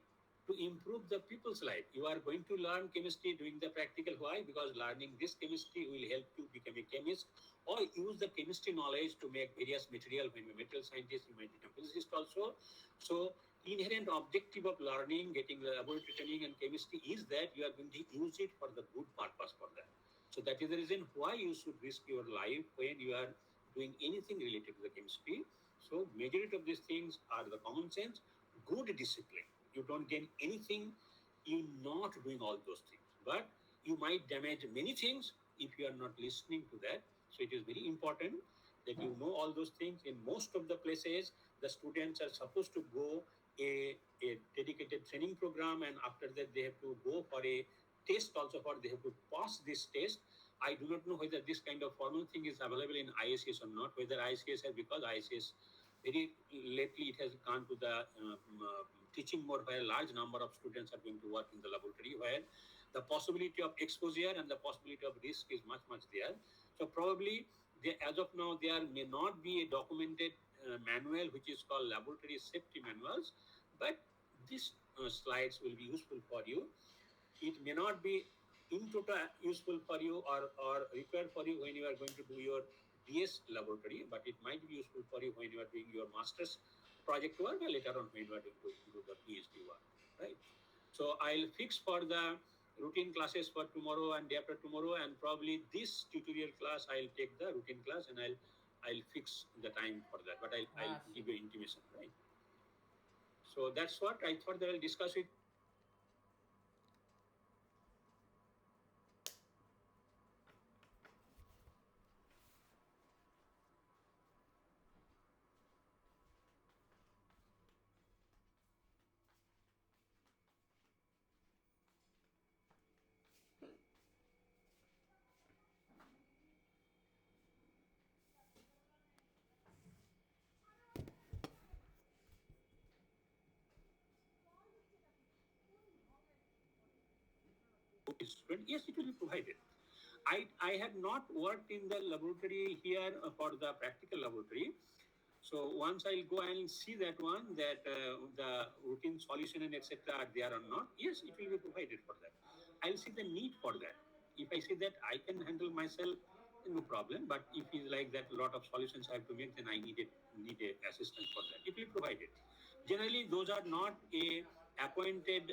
to improve the people's life. You are going to learn chemistry doing the practical. Why? Because learning this chemistry will help you become a chemist or use the chemistry knowledge to make various material. When you're a material scientist, you might become a physicist also. So inherent objective of learning, getting the laboratory training and chemistry is that you are going to use it for the good purpose for that. So that is the reason why you should risk your life when you are doing anything related to the chemistry. So majority of these things are the common sense, good discipline. You don't gain anything in not doing all those things, but you might damage many things if you are not listening to that. So it is very important that you know all those things. In most of the places, the students are supposed to go a dedicated training program, and after that they have to go for a test also, for they have to pass this test. I do not know whether this kind of formal thing is available in ISCS or not, whether ISCS has, because ISCS very lately it has gone to the teaching mode where a large number of students are going to work in the laboratory, where the possibility of exposure and the possibility of risk is much there. So probably as of now there may not be a documented manual which is called laboratory safety manuals, but these slides will be useful for you. It may not be in total useful for you or required for you when you are going to do your DS laboratory, but it might be useful for you when you are doing your master's project work or later on when you are going to do the PhD work, right? So I'll fix for the routine classes for tomorrow and day after tomorrow, and probably this tutorial class I'll take the routine class and I'll fix the time for that, but I'll give you intimation, right? So that's what I thought that I'll discuss with. Yes, it will be provided. I have not worked in the laboratory here for the practical laboratory. So once I'll go and see that one, that the routine solution and etc. are there or not, yes, it will be provided for that. I'll see the need for that. If I see that I can handle myself, no problem. But if it's like that, a lot of solutions I have to make, then I need a assistance for that. It will be provided. Generally, those are not a appointed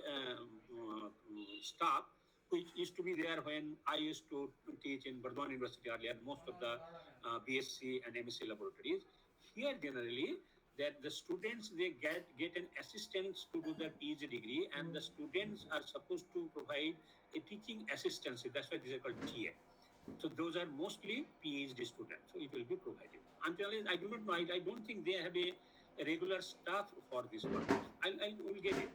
staff which used to be there when I used to teach in Burdwan University earlier. Most of the BSc and MSc laboratories here generally that the students they get an assistance to do their PhD degree, and the students are supposed to provide a teaching assistance. That's why these are called TA. So those are mostly PhD students. So it will be provided. Until I do not know. I don't think they have a regular staff for this purpose. I will get it.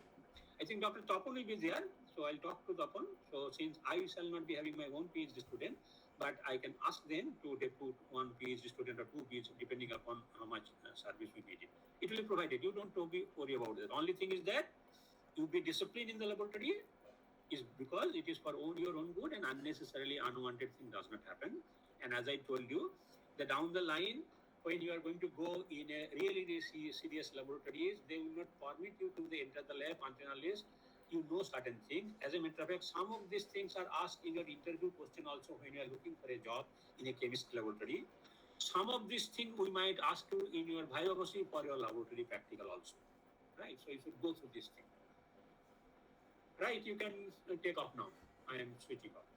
I think Dr. Topon will be there. So I'll talk to Topon. So since I shall not be having my own PhD student, but I can ask them to depute one PhD student or two PhD, depending upon how much service we need. It will be provided. You don't worry about it. The only thing is that you be disciplined in the laboratory, is because it is for your own good, and unnecessarily unwanted thing does not happen. And as I told you, that down the line, when you are going to go in a really serious laboratories, they will not permit you to enter the lab until unless you know certain things. As a matter of fact, some of these things are asked in your interview question also when you are looking for a job in a chemist laboratory. Some of these things we might ask you in your biology for your laboratory practical also. Right? So you should go through this thing. Right, you can take off now. I am switching off.